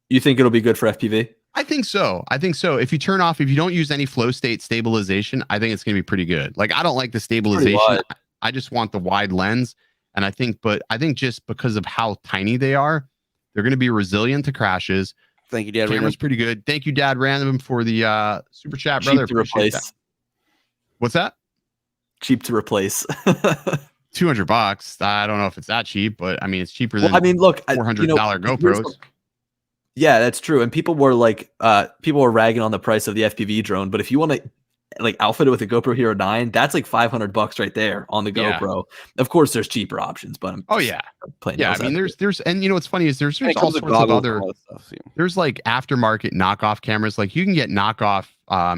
D: You think it'll be good for FPV?
A: I think so. If you don't use any flow state stabilization, I think it's going to be pretty good. Like, I don't like the stabilization.
D: wide.
A: I just want the wide lens. And I think just because of how tiny they are, they're going to be resilient to crashes.
B: Thank you, Dad.
A: Camera's pretty good. Thank you, Dad Random, for the super chat,
D: Cheap
A: brother.
D: to
A: Appreciate
D: replace.
A: that. What's that?
D: Cheap to replace.
A: $200. I don't know if it's that cheap, but I mean, it's cheaper than
D: look,
A: $400 GoPros.
D: Yeah, that's true. And people were ragging on the price of the FPV drone. But if you want to like outfit it with a GoPro Hero 9, that's like $500 right there on the
A: Yeah.
D: GoPro. Of course, there's cheaper options, but I'm playing.
A: Yeah, I mean, there's, and you know what's funny is there's all sorts of other. There's like aftermarket knockoff cameras. Like, you can get knockoff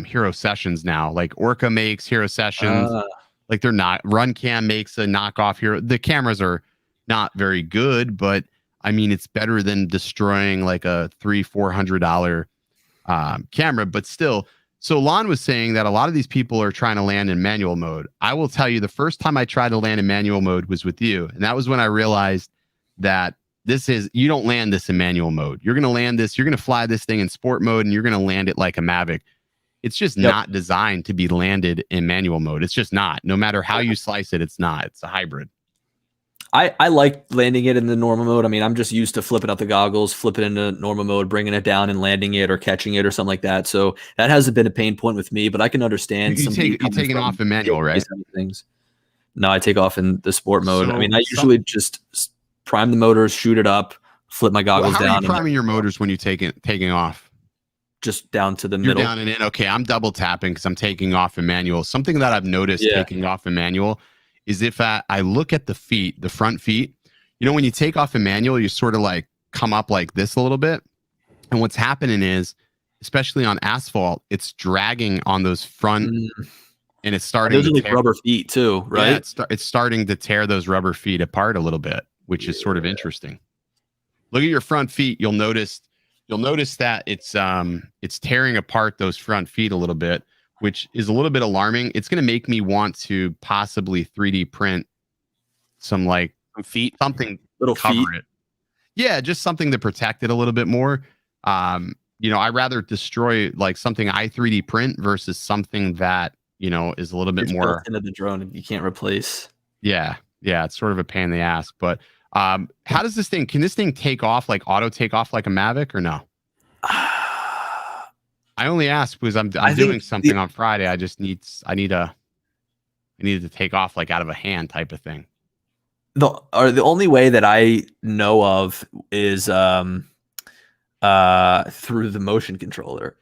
A: Hero Sessions now. Like, Orca makes Hero Sessions. Like, they're not. Runcam makes a knockoff Hero. The cameras are not very good, but I mean, it's better than destroying like a $300-400 camera. But still, so Lon was saying that a lot of these people are trying to land in manual mode. I will tell you, the first time I tried to land in manual mode was with you, and that was when I realized that you don't land this in manual mode. You're going to land this. You're going to fly this thing in sport mode, and you're going to land it like a Mavic. It's just not designed to be landed in manual mode. It's just not. No matter how you slice it, it's not. It's a hybrid.
D: I like landing it in the normal mode. I mean, I'm just used to flipping out the goggles, flipping into normal mode, bringing it down and landing it or catching it or something like that. So that hasn't been a pain point with me, but I can understand.
A: You're taking off in manual, right?
D: Things. No, I take off in the sport mode.
A: So
D: I mean, I usually just prime the motors, shoot it up, flip my goggles down.
A: How are you priming your motors when you taking off?
D: Just down to the
A: You're
D: middle.
A: down and in. Okay, I'm double tapping because I'm taking off in manual. Something that I've noticed taking off in manual is if I look at the feet, the front feet, you know, when you take off in manual, you sort of like come up like this a little bit. And what's happening is, especially on asphalt, it's dragging on those front and it's starting
D: Those
A: to
D: are like
A: tear,
D: rubber feet too, right?
A: Yeah, it's starting to tear those rubber feet apart a little bit, which is sort of interesting. Look at your front feet. You'll notice that it's tearing apart those front feet a little bit, which is a little bit alarming. It's going to make me want to possibly 3D print some like
B: feet,
A: something
D: little
A: cover
D: feet.
A: it. Yeah, just something to protect it a little bit more. You know, I'd rather destroy like something I 3D print versus something that, you know, is a little bit more
D: into the drone and you can't replace.
A: Yeah, it's sort of a pain in the ass. But how does this thing? Can this thing take off like auto take off like a Mavic or no? I only ask because I'm doing something on Friday. I need to take off like out of a hand type of thing.
D: The only way that I know of is through the motion controller,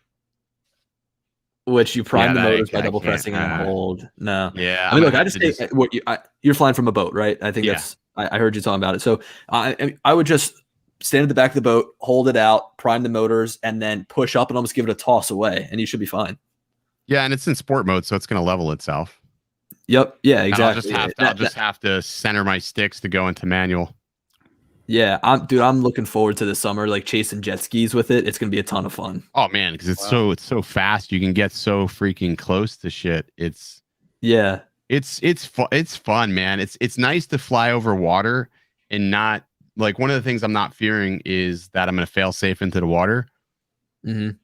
D: which you prime the motors by double pressing and hold. No,
A: yeah.
D: I mean, look, I just take you're flying from a boat, right? I think that's I heard you talking about it. So I would just stand at the back of the boat, hold it out, prime the motors, and then push up and almost give it a toss away, and you should be fine.
A: Yeah, and it's in sport mode, so it's going to level itself.
D: Yep. Yeah. Exactly.
A: I'll just have to center my sticks to go into manual.
D: Yeah, I'm looking forward to the summer, like chasing jet skis with it. It's gonna be a ton of fun.
A: Oh man, because it's so fast. You can get so freaking close to shit. It's fun, man. It's nice to fly over water and not like one of the things I'm not fearing is that I'm gonna fail safe into the water.
D: Mm-hmm.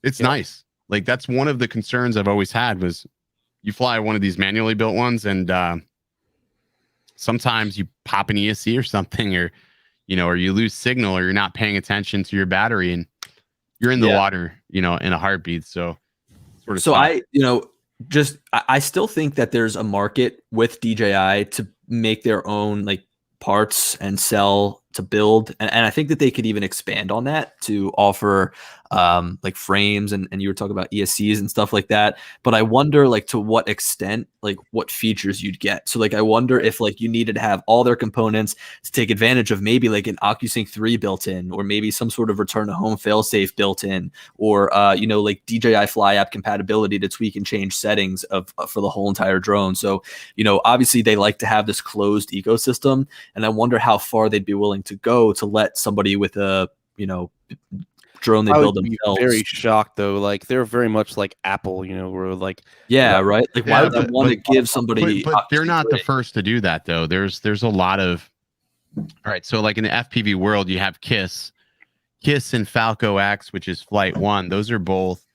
A: It's nice. Like that's one of the concerns I've always had was you fly one of these manually built ones and sometimes you pop an ESC or something, or or you lose signal, or you're not paying attention to your battery, and you're in the water, in a heartbeat. So sort of.
D: So
A: tough.
D: I still think that there's a market with DJI to make their own like parts and sell to build, and I think that they could even expand on that to offer like frames, and you were talking about ESCs and stuff like that. But I wonder like to what extent, like what features you'd get. So like I wonder if like you needed to have all their components to take advantage of maybe like an OcuSync 3 built in, or maybe some sort of return to home failsafe built in, or like DJI Fly app compatibility to tweak and change settings for the whole entire drone. So obviously they like to have this closed ecosystem, and I wonder how far they'd be willing to go to let somebody with a drone they build themselves.
B: Very shocked though. Like they're very much like Apple, where like
D: right. Like why would they want to give somebody?
A: But they're not the first to do that though. There's a lot of. All right, so like in the FPV world, you have KISS and Falco X, which is Flight 1. Those are both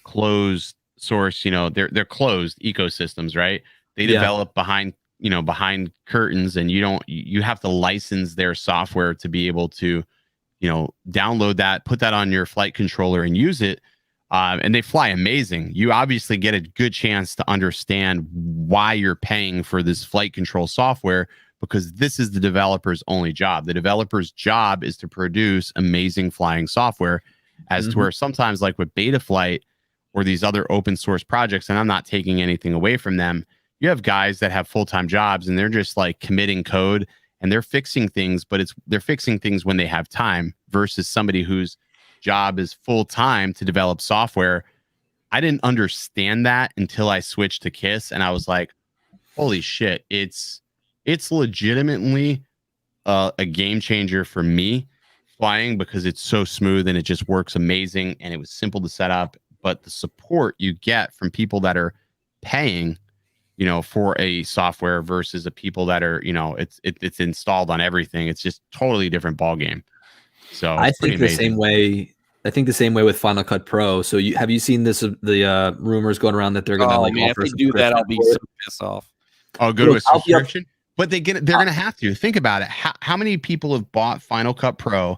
A: closed source. They're closed ecosystems, right? They develop behind curtains, and you have to license their software to be able to download that, put that on your flight controller and use it. And they fly amazing. You obviously get a good chance to understand why you're paying for this flight control software, because this is the developer's only job. The developer's job is to produce amazing flying software, as to where sometimes like with Betaflight or these other open source projects, and I'm not taking anything away from them, you have guys that have full-time jobs and they're just like committing code and they're fixing things, but they're fixing things when they have time, versus somebody whose job is full-time to develop software. I didn't understand that until I switched to KISS, and I was like, holy shit, it's legitimately a game changer for me flying, because it's so smooth and it just works amazing, and it was simple to set up. But the support you get from people that are paying for a software versus a people that are, it's installed on everything. It's just totally different ball game. So
D: I think the same way. I think the same way with Final Cut Pro. So have you seen the rumors going around that they're going to
B: if
D: offer
B: they do that, I'll be so pissed off.
A: I'll go to a subscription, but they're going to have to think about it. How many people have bought Final Cut Pro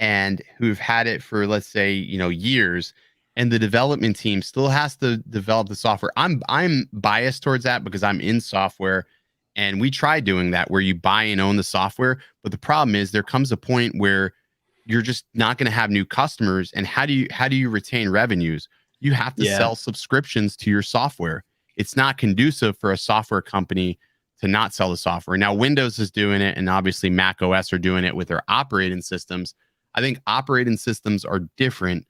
A: and who've had it for, let's say, years, and the development team still has to develop the software? I'm biased towards that because I'm in software, and we try doing that where you buy and own the software. But the problem is there comes a point where you're just not going to have new customers. And how do you retain revenues? You have to sell subscriptions to your software. It's not conducive for a software company to not sell the software. Now, Windows is doing it, and obviously Mac OS are doing it with their operating systems. I think operating systems are different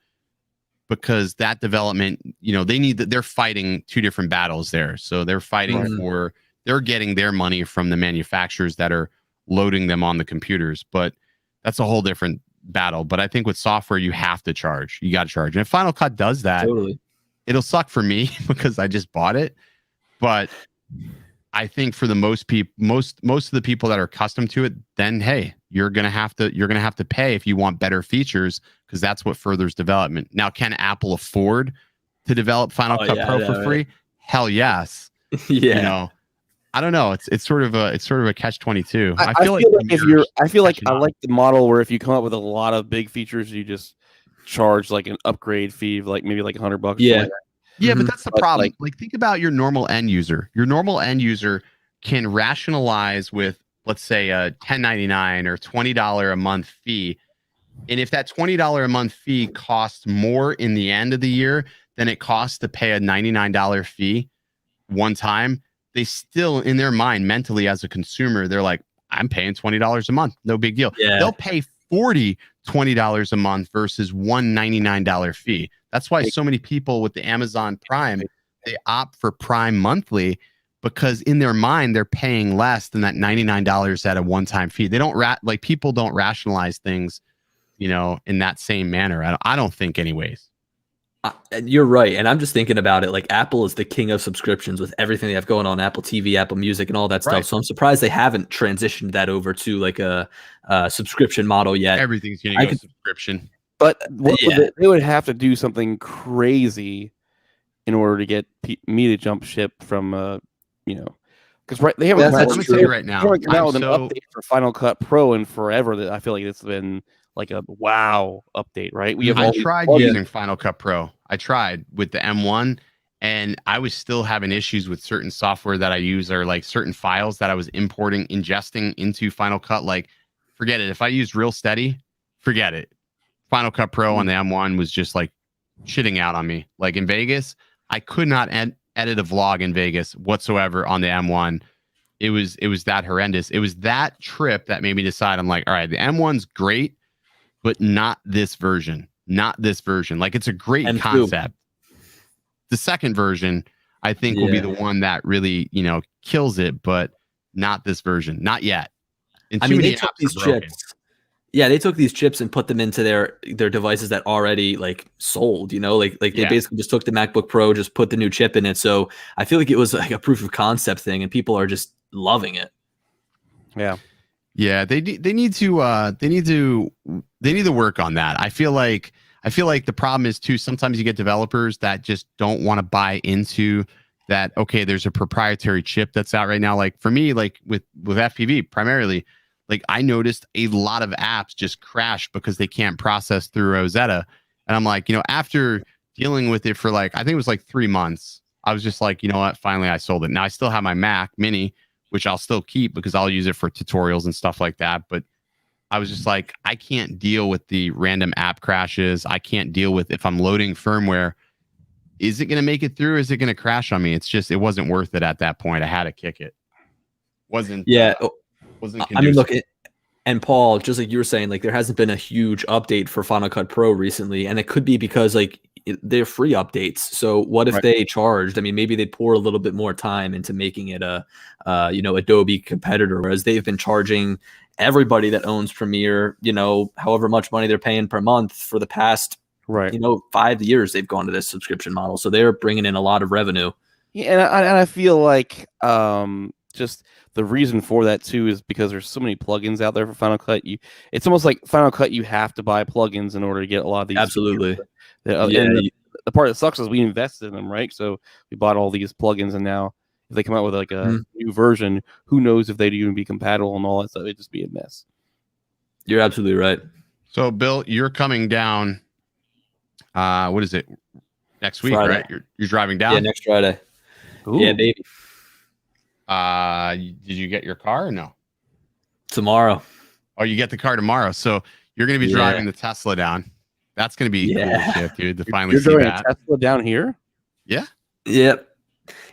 A: because that development, they're fighting two different battles there. So they're fighting they're getting their money from the manufacturers that are loading them on the computers. But that's a whole different battle. But I think with software, you have to charge. You got to charge. And if Final Cut does that, it'll suck for me because I just bought it. But I think for the most of the people that are accustomed to it, then hey, you're gonna have to pay if you want better features, because that's what furthers development. Now, can Apple afford to develop Final Cut Pro for free? Hell yes. I don't know. It's sort of a catch-22. I feel like
B: I like the model where if you come up with a lot of big features, you just charge like an upgrade fee, like maybe like $100.
A: Yeah. Yeah, but that's the problem. Like, think about your normal end user. Your normal end user can rationalize with, let's say, a $10.99 or $20 a month fee. And if that $20 a month fee costs more in the end of the year than it costs to pay a $99 fee one time, they still, in their mind, mentally as a consumer, they're like, I'm paying $20 a month. No big deal. Yeah. They'll pay $20 a month versus one $99 fee. That's why so many people with the Amazon Prime, they opt for Prime monthly, because in their mind, they're paying less than that $99 at a one-time fee. They don't people don't rationalize things, in that same manner. I don't think anyways.
D: You're right. And I'm just thinking about it. Like, Apple is the king of subscriptions with everything they have going on, Apple TV, Apple Music, and all that stuff. So I'm surprised they haven't transitioned that over to like a subscription model yet.
A: Everything's going to go subscription.
B: But they would have to do something crazy in order to get me to jump ship from, Because they haven't
D: That's
B: come out
A: I'm
B: with-
A: gonna tell you right now.
B: they haven't come out
A: I'm
B: with an
A: so
B: update for Final Cut Pro in forever. That I feel like it's been like a wow update, right? We have
A: I
B: all these
A: tried
B: plugins.
A: using Final Cut Pro. I tried with the M1, and I was still having issues with certain software that I use, or like certain files that I was ingesting into Final Cut. Like, forget it. If I used Real Steady, forget it. Final Cut Pro on the M1 was just like shitting out on me. Like in Vegas, I could not edit a vlog in Vegas whatsoever on the M1. It was that horrendous. It was that trip that made me decide. I'm like, all right, the M1's great, but not this version. Not this version. Like, it's a great
D: M2.
A: concept. The second version, I think, will be the one that really, kills it, but not this version. Not yet. And
D: I
A: too
D: mean,
A: many
D: they took
A: apps
D: these
A: are broken.
D: chips. Yeah, they took these chips and put them into their devices that already like sold, like they
A: Yeah.
D: basically just took the MacBook Pro, just put the new chip in it. So I feel like it was like a proof of concept thing, and people are just loving it.
B: Yeah.
A: Yeah, they need to work on that. I feel like the problem is too, sometimes you get developers that just don't want to buy into that. Okay, there's a proprietary chip that's out right now. Like for me, like with FPV primarily, like I noticed a lot of apps just crash because they can't process through Rosetta. And I'm like, after dealing with it for like, I think it was like 3 months, I was just like, you know what? Finally, I sold it. Now I still have my Mac Mini, which I'll still keep because I'll use it for tutorials and stuff like that. But I was just like, I can't deal with the random app crashes. I can't deal with if I'm loading firmware. Is it going to make it through? Is it going to crash on me? It wasn't worth it at that point. I had to kick it. Wasn't
D: I mean,
A: conducive.
D: look, and Paul, just like you were saying, like there hasn't been a huge update for Final Cut Pro recently, and it could be because like they're free updates. So what if they charged? I mean, maybe they'd pour a little bit more time into making it a Adobe competitor, whereas they've been charging everybody that owns Premiere, however much money they're paying per month for the past 5 years. They've gone to this subscription model, so they're bringing in a lot of revenue.
B: Yeah, and I feel like just the reason for that too is because there's so many plugins out there for Final Cut. It's almost like Final Cut, you have to buy plugins in order to get a lot of these.
D: Absolutely.
B: And the part that sucks is we invested in them, right? So we bought all these plugins, and now if they come out with like a new version, who knows if they'd even be compatible and all that stuff? It'd just be a mess.
D: You're absolutely right.
A: So, Bill, you're coming down. What is it? Next week,
D: Friday.
A: right? You're driving down.
D: Yeah, next Friday.
B: Ooh.
D: Yeah, baby.
A: Did you get your car or no?
D: Tomorrow.
A: Oh, you get the car tomorrow. So you're going to be driving the Tesla down. That's going to be cool shit, dude. To finally
B: You're
A: see
B: doing
A: that.
B: a Tesla down here?
A: Yeah.
D: Yep.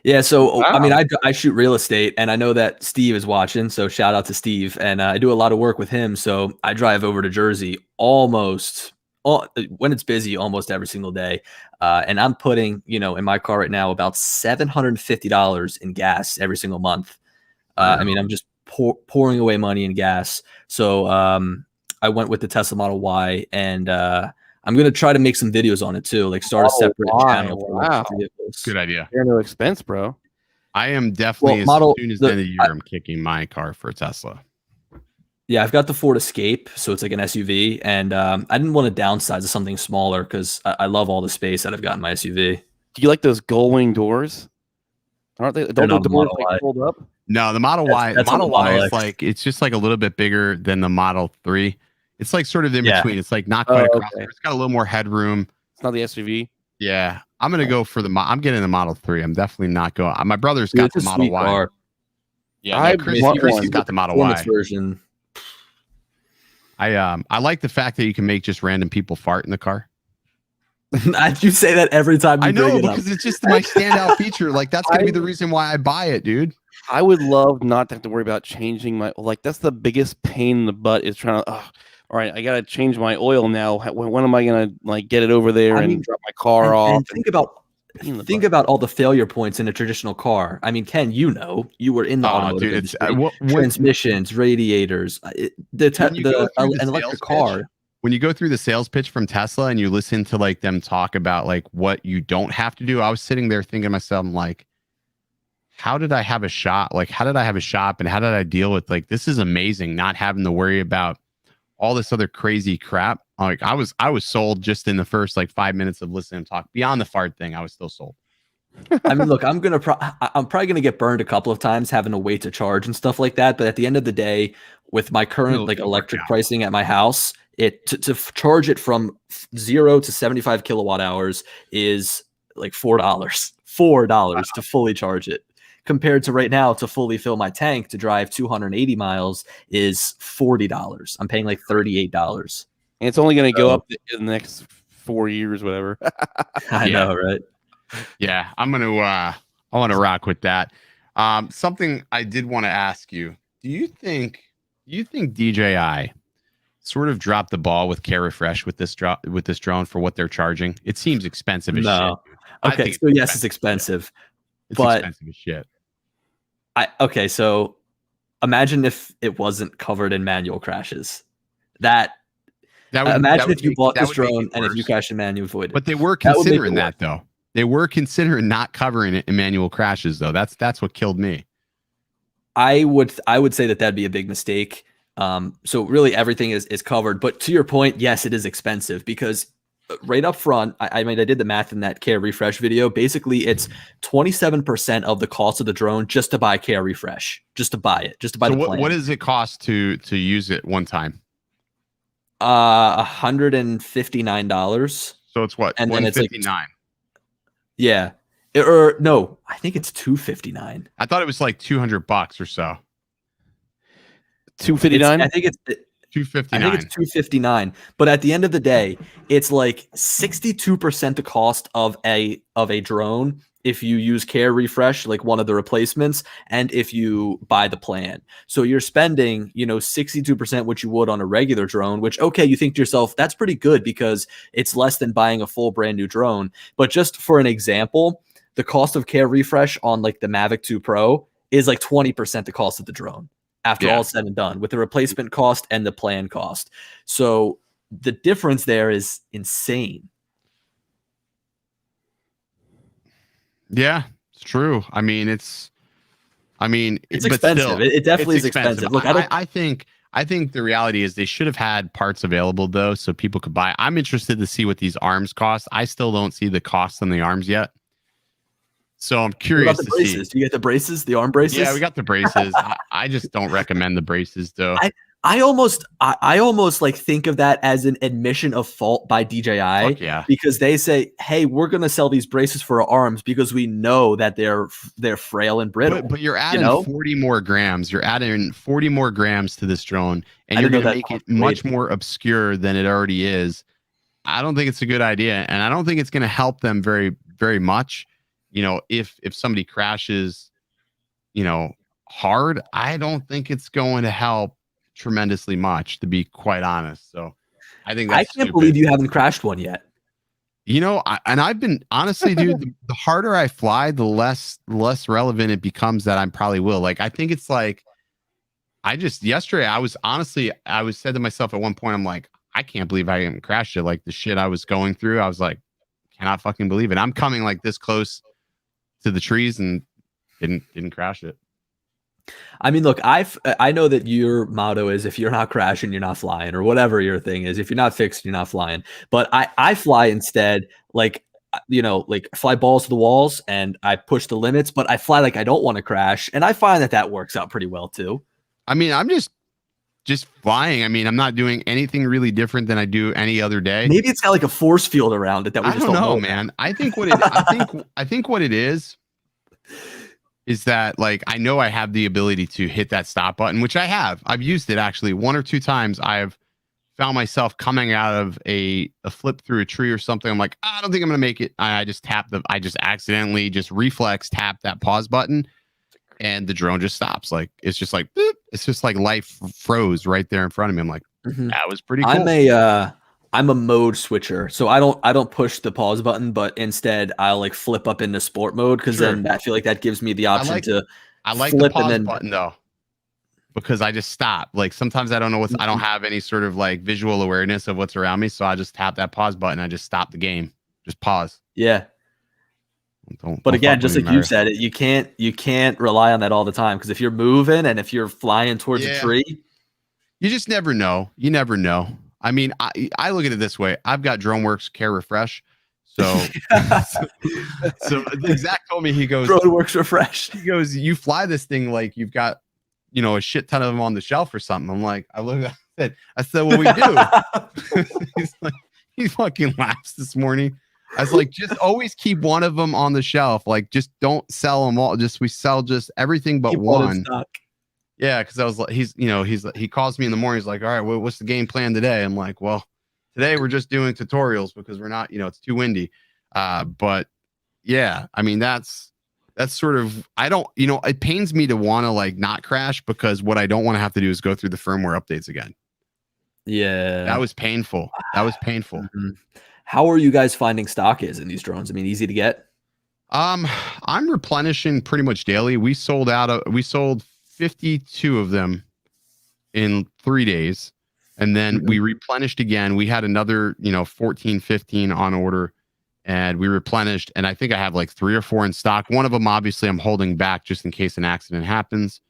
D: Yeah. So,
B: Wow.
D: I mean, I shoot real estate, and I know that Steve is watching. So shout out to Steve. And I do a lot of work with him. So I drive over to Jersey when it's busy, almost every single day. And I'm putting, in my car right now, about $750 in gas every single month. I mean, I'm just pouring away money in gas. So I went with the Tesla Model Y, and I'm going to try to make some videos on it too, like start a separate channel for electric vehicles.
A: Good idea.
B: They're no expense, bro.
A: I am definitely, as soon as the end of the year, I'm kicking my car for a Tesla.
D: Yeah, I've got the Ford Escape, so it's like an SUV, and I didn't want to downsize to something smaller because I love all the space that I've got in my SUV.
B: Do you like those gull wing doors? Aren't they? Don't the doors like fold up?
A: No, the Model Y.
D: That's
A: Model Y is
D: X.
A: like, it's just like a little bit bigger than the Model 3. It's like sort of in between. It's like not quite across.
B: Okay.
A: It's got a little more headroom.
B: It's not the SUV.
A: Yeah, I'm gonna go for I'm getting the Model 3. I'm definitely not going. My brother's got the Model Y.
D: Car.
A: Yeah, Chrissy's got the Model Y
D: version.
A: I like the fact that you can make just random people fart in the car.
D: You say that every time you
A: I know,
D: bring it up.
A: because it's just my standout feature. Like that's gonna be the reason why I buy it, dude.
B: I would love not to have to worry about changing my that's the biggest pain in the butt is trying to. All right, I gotta change my oil now. When am I gonna get it over there and drop my car off?
D: And think about all the failure points in a traditional car. I mean, Ken, you were in the automotive industry. Transmissions, radiators, an electric car.
A: When you go through the sales pitch from Tesla and you listen to like them talk about like what you don't have to do, I was sitting there thinking to myself, I'm like, how did I have a shop? Like, how did I have a shop and how did I deal with like, this is amazing not having to worry about all this other crazy crap. Like I was sold just in the first like 5 minutes of listening to talk. Beyond the fart thing, I was still sold.
D: I mean, look, I'm probably gonna get burned a couple of times having to wait to charge and stuff like that. But at the end of the day, with my current like electric pricing at my house, to charge it from 0 to 75 kilowatt hours is like $4 to fully charge it. Compared to right now, to fully fill my tank to drive 280 miles is $40. I'm paying like $38.
B: And it's only going to go up in the next 4 years, whatever.
D: I know, right?
A: Yeah, I want to rock with that. Something I did want to ask you: Do you think DJI sort of dropped the ball with Care Refresh with this drone for what they're charging? It seems expensive as shit.
D: Okay, so yes, it's expensive.
A: It's expensive as shit.
D: Okay, so imagine if it wasn't covered in manual crashes. Imagine if you bought this drone and if you crashed in manual void.
A: But they were considering that though. They were considering not covering it in manual crashes though. That's what killed me.
D: I would say that'd be a big mistake. So really everything is covered. But to your point, yes, it is expensive because right up front, I mean, I did the math in that Care Refresh video. Basically, it's 27% of the cost of the drone just to buy Care Refresh, just to buy it, just to buy the plan.
A: What does it cost to use it one time?
D: $159.
A: So it's what?
D: And then it's like
A: $159.
D: Yeah. Or no, I think it's $259.
A: I thought it was like $200 or so.
B: $259.
D: I think it's
A: $259.
D: I think it's $259. But at the end of the day, it's like 62% the cost of a drone if you use Care Refresh, like one of the replacements, and if you buy the plan. So you're spending, 62% what you would on a regular drone, which, okay, you think to yourself, that's pretty good because it's less than buying a full brand new drone. But just for an example, the cost of Care Refresh on like the Mavic 2 Pro is like 20% the cost of the drone after all said and done with the replacement cost and the plan cost. So the difference there is insane.
A: Yeah, it's true. I mean, it's
D: expensive.
A: Still,
D: it definitely is expensive. Look,
A: I think the reality is they should have had parts available though, so people could buy. I'm interested to see what these arms cost. I still don't see the cost on the arms yet, so I'm curious to see.
D: Do you get the braces, the arm braces?
A: Yeah, we got the braces. I just don't recommend the braces though.
D: I almost like think of that as an admission of fault by DJI, because they say, "Hey, we're going to sell these braces for our arms because we know that they're frail and brittle."
A: But you're adding 40 more grams. You're adding 40 more grams to this drone, and you're going to make it much more obscure than it already is. I don't think it's a good idea, and I don't think it's going to help them very, very much. If somebody crashes, hard, I don't think it's going to help tremendously much, to be quite honest. So I think that's
D: I can't believe you haven't crashed one yet.
A: And I've been honestly, dude, the harder I fly, the less relevant it becomes that I probably will. Like, I think it's like, yesterday I was said to myself at one point, I'm like, I can't believe I haven't crashed it. Like the shit I was going through, I was like, cannot fucking believe it. I'm coming like this close to the trees and didn't crash it.
D: I mean, look, I know that your motto is if you're not crashing, you're not flying, or whatever your thing is. If you're not fixed, you're not flying. But I fly instead, like fly balls to the walls, and I push the limits. But I fly like I don't want to crash, and I find that works out pretty well too.
A: I mean, I'm just flying. I mean, I'm not doing anything really different than I do any other day.
D: Maybe it's got like a force field around it that we just don't know,
A: man. I think what it is that, like, I know I have the ability to hit that stop button, which I have. I've used it actually 1 or 2 times. I've found myself coming out of a flip through a tree or something. I'm like, I don't think I'm gonna make it. I just accidentally reflex tap that pause button, and the drone just stops. Like, it's just like boop. It's just like life froze right there in front of me. I'm like, that was pretty cool.
D: I'm a mode switcher, so I don't push the pause button, but instead I'll like flip up into sport mode because then I feel like that gives me the option
A: I like the pause button though, because I just stop. Like sometimes I don't know I don't have any sort of like visual awareness of what's around me, so I just tap that pause button. I just stop the game, just pause.
D: Yeah. But again, just like you said, you can't rely on that all the time, because if you're moving and if you're flying towards a tree,
A: you just never know. You never know. I mean, I look at it this way. I've got DroneWorks Care Refresh, So, so the exec told me, he goes,
D: Roadworks refresh.
A: he goes, you fly this thing like you've got, you know, a shit ton of them on the shelf or something. I'm like, I said, well, we do. He's like, he fucking laughs this morning. I was like, just always keep one of them on the shelf. Like, just don't sell them all. We sell just everything but
D: Keep
A: one.
D: stock.
A: Yeah, because I was like, he calls me in the morning. He's like, all right, what's the game plan today? I'm like, well, today we're just doing tutorials because we're not, it's too windy. But yeah, I mean, that's sort of, I don't, it pains me to want to like not crash, because what I don't want to have to do is go through the firmware updates again.
D: Yeah,
A: that was painful.
D: Mm-hmm. How are you guys finding stock is in these drones? I mean, easy to get?
A: I'm replenishing pretty much daily. We sold 52 of them in 3 days, and then we replenished again. We had another 14 15 on order, and we replenished, and I think I have like 3 or 4 in stock. One of them obviously I'm holding back just in case an accident happens,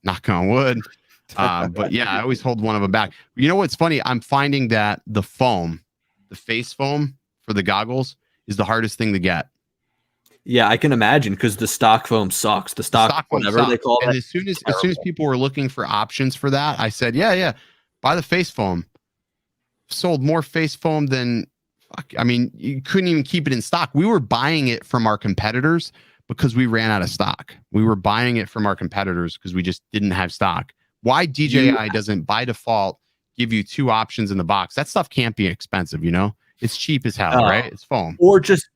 A: knock on wood. But yeah, I always hold one of them back. You know what's funny? I'm finding that the face foam for the goggles is the hardest thing to get.
D: Yeah, I can imagine, because the stock foam sucks. The stock whatever they call it.
A: And as soon as people were looking for options for that, I said, yeah, buy the face foam. Sold more face foam than, I mean, you couldn't even keep it in stock. We were buying it from our competitors because we ran out of stock. We were buying it from our competitors because we just didn't have stock. Why DJI doesn't by default give you 2 options in the box? That stuff can't be expensive, it's cheap as hell, right? It's foam.
D: Or just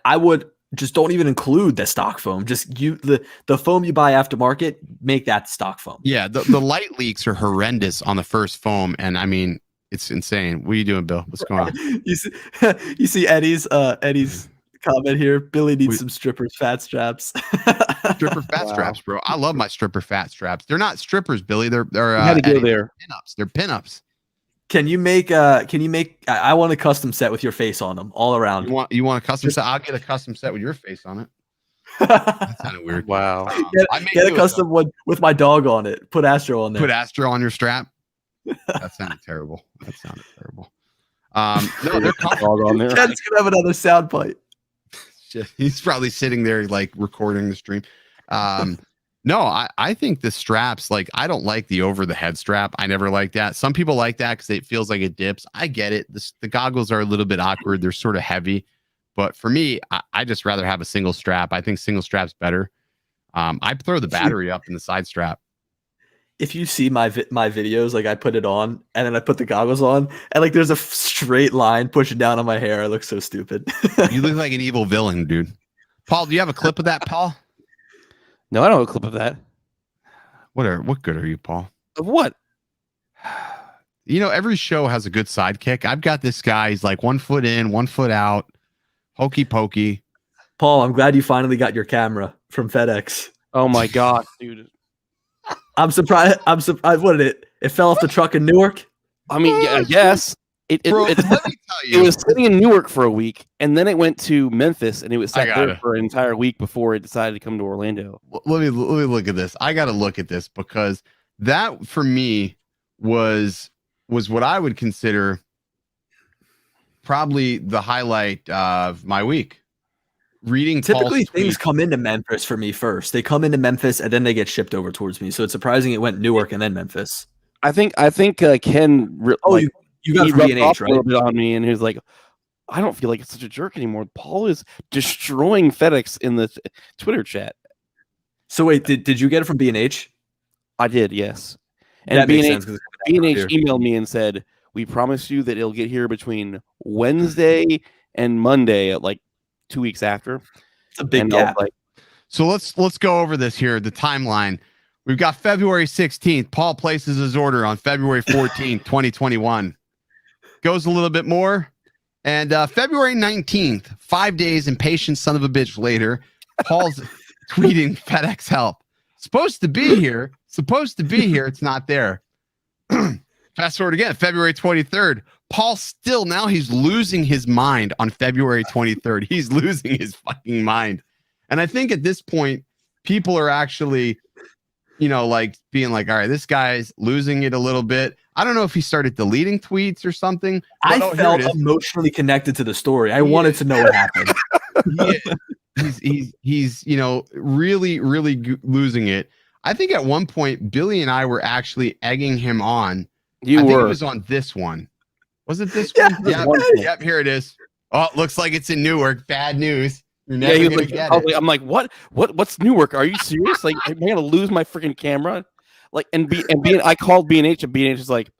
D: I would just don't even include the stock foam. Just the foam you buy aftermarket, make that stock foam.
A: Yeah, the light leaks are horrendous on the first foam, and I mean, it's insane. What are you doing, Bill? What's going on?
D: You see Eddie's comment here. Billy needs some strippers fat straps.
A: Stripper fat straps, bro. I love my stripper fat straps. They're not strippers, Billy. They're
B: had to go there.
A: Pinups. They're pinups.
D: Can you make I want a custom set with your face on them all around.
A: You want a custom set? I'll get a custom set with your face on it. That sounded weird.
B: Wow.
D: Get a custom one with my dog on it. Put Astro on there.
A: Put Astro on your strap. That sounded terrible. No, they're dog on there.
D: Ken's gonna have another sound bite.
A: He's probably sitting there like recording the stream. No, I think the straps, like, I don't like the over the head strap. I never like that. Some people like that because it feels like it dips. I get it. The goggles are a little bit awkward. They're sort of heavy, but for me, I just rather have a single strap. I think single strap's better. I throw the battery up in the side strap.
D: If you see my videos, like I put it on and then I put the goggles on, and like there's a straight line pushing down on my hair. I look so stupid.
A: You look like an evil villain, dude. Paul, do you have a clip of that, Paul?
B: No, I don't have a clip of that.
A: What good are you, Paul?
B: Of what?
A: Every show has a good sidekick. I've got this guy. He's like 1 foot in, 1 foot out. Hokey pokey.
D: Paul, I'm glad you finally got your camera from FedEx.
B: Oh my god, dude.
D: I'm surprised. What did it? It fell off the truck in Newark.
B: I mean, yeah, yes.
A: Bro, let me tell you.
B: It was sitting in Newark for a week, and then it went to Memphis, and it was sat there for an entire week before it decided to come to Orlando.
A: Let me look at this. I got to look at this because that for me was what I would consider probably the highlight of my week. Reading
D: typically
A: Paul's
D: things
A: tweets.
D: Come into Memphis for me first. They come into Memphis and then they get shipped over towards me. So it's surprising it went Newark and then Memphis.
B: I think Ken.
D: You got it from B&H, right?
B: A little bit on me, and he was like, "I don't feel like it's such a jerk anymore." Paul is destroying FedEx in the Twitter chat.
D: So wait, did you get it from B&H?
B: I did, yes. And B&H emailed me and said, "We promise you that it'll get here between Wednesday and Monday at like 2 weeks after."
D: It's a big gap.
A: So let's go over this here. The timeline. We've got February 16th. Paul places his order on February 14th, 2021. Goes a little bit more. And February 19th, 5 days and patient son of a bitch later, Paul's tweeting FedEx help. Supposed to be here. It's not there. Fast forward again, February 23rd. Paul still, now he's losing his mind on February 23rd. He's losing his fucking mind. And I think at this point, people are actually, like being like, all right, this guy's losing it a little bit. I don't know if he started deleting tweets or something.
D: I
A: But,
D: felt emotionally connected to the story. I wanted to know what happened.
A: He's really losing it. I think at one point Billy and I were actually egging him on. I think it was on this one. Was it this one? Yep, here it is. Oh, it looks like it's in Newark. Bad news. You're never gonna get it.
B: I'm like, what's Newark? Are you serious? Like, am I gonna lose my freaking camera? Like, I called B&H, and B&H is like,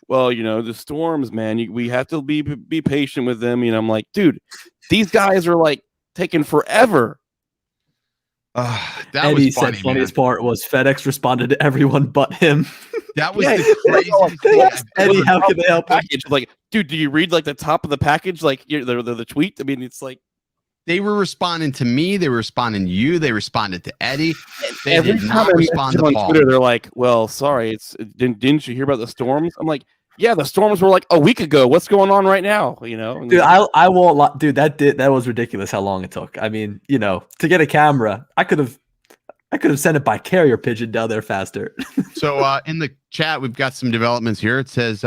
B: well, the storms, man. We have to be patient with them. I'm like, dude, these guys are like taking forever.
A: That
D: Eddie
A: was funny,
D: said funniest part was FedEx responded to everyone but him.
A: That was the craziest thing.
D: Eddie, how can they help?
B: Package? Like, dude, do you read like the top of the package, like the tweet? I mean, it's like
A: they were responding to me, they were responding to you, they responded to Eddie. They
B: every
A: did not respond to
B: on
A: Paul.
B: Twitter, they're like, "Well, sorry, didn't you hear about the storms?" I'm like, "Yeah, the storms were like a week ago. What's going on right now?"
D: Dude, I won't lie. Dude, that was ridiculous how long it took. I mean, to get a camera, I could have sent it by carrier pigeon down there faster.
A: So in the chat, we've got some developments here. It says,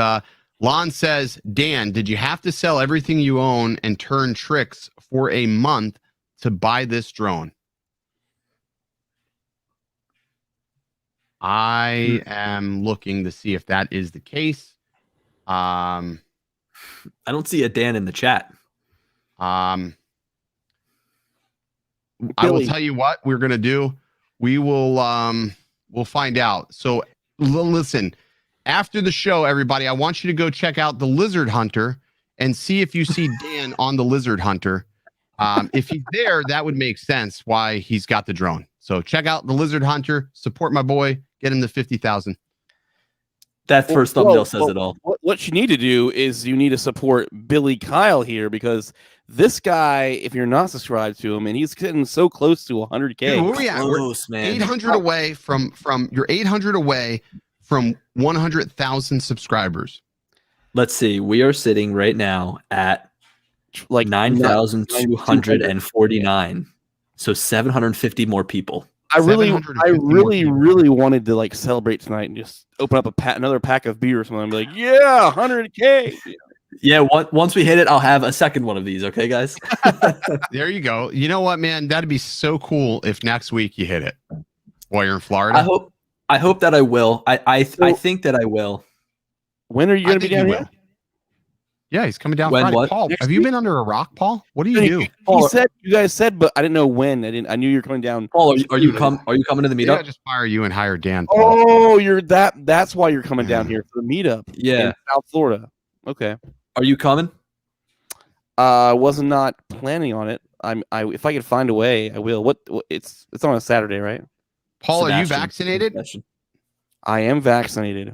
A: Lon says, Dan, did you have to sell everything you own and turn tricks for a month to buy this drone? I am looking to see if that is the case.
D: I don't see a Dan in the chat.
A: I will tell you what we're going to do. We will we'll find out. So listen, after the show, everybody, I want you to go check out the Lizard Hunter and see if you see Dan on the Lizard Hunter. If he's there, that would make sense why he's got the drone. So check out the Lizard Hunter, support my boy, get him to 50,000.
D: That first thumbnail says it all.
B: What you need to do is you need to support Billy Kyle here, because this guy, if you're not subscribed to him, and he's getting so close to 100K.
A: Dude, where we at?
D: Close, man.
A: 800 away from you're 800 away from 100,000 subscribers.
D: Let's see. We are sitting right now at like 9,249. So 750 more people.
B: I really wanted to like celebrate tonight and just open up another pack of beer or something. And be like, yeah, 100K.
D: Yeah, once we hit it, I'll have a second one of these. Okay, guys.
A: There you go. You know what, man? That'd be so cool if next week you hit it while you're in Florida.
D: I hope that I will. I think that I will.
B: When are you going to be down here?
A: Yeah, he's coming down
D: when,
A: Friday.
D: what?
A: Paul, have you been under a rock, Paul? What do you do?
B: You guys said, but I didn't know when. I knew you were coming down.
D: Paul, are you coming to the meetup?
A: I just fire you and hire Dan.
B: Paul. Oh, you're that's why you're coming down here for the meetup.
D: Yeah,
B: in South Florida. Okay.
D: Are you coming?
B: Was not planning on it. If I could find a way, I will. What it's on a Saturday, right?
A: Paul,
D: Sebastian.
A: are you vaccinated?
B: I am vaccinated.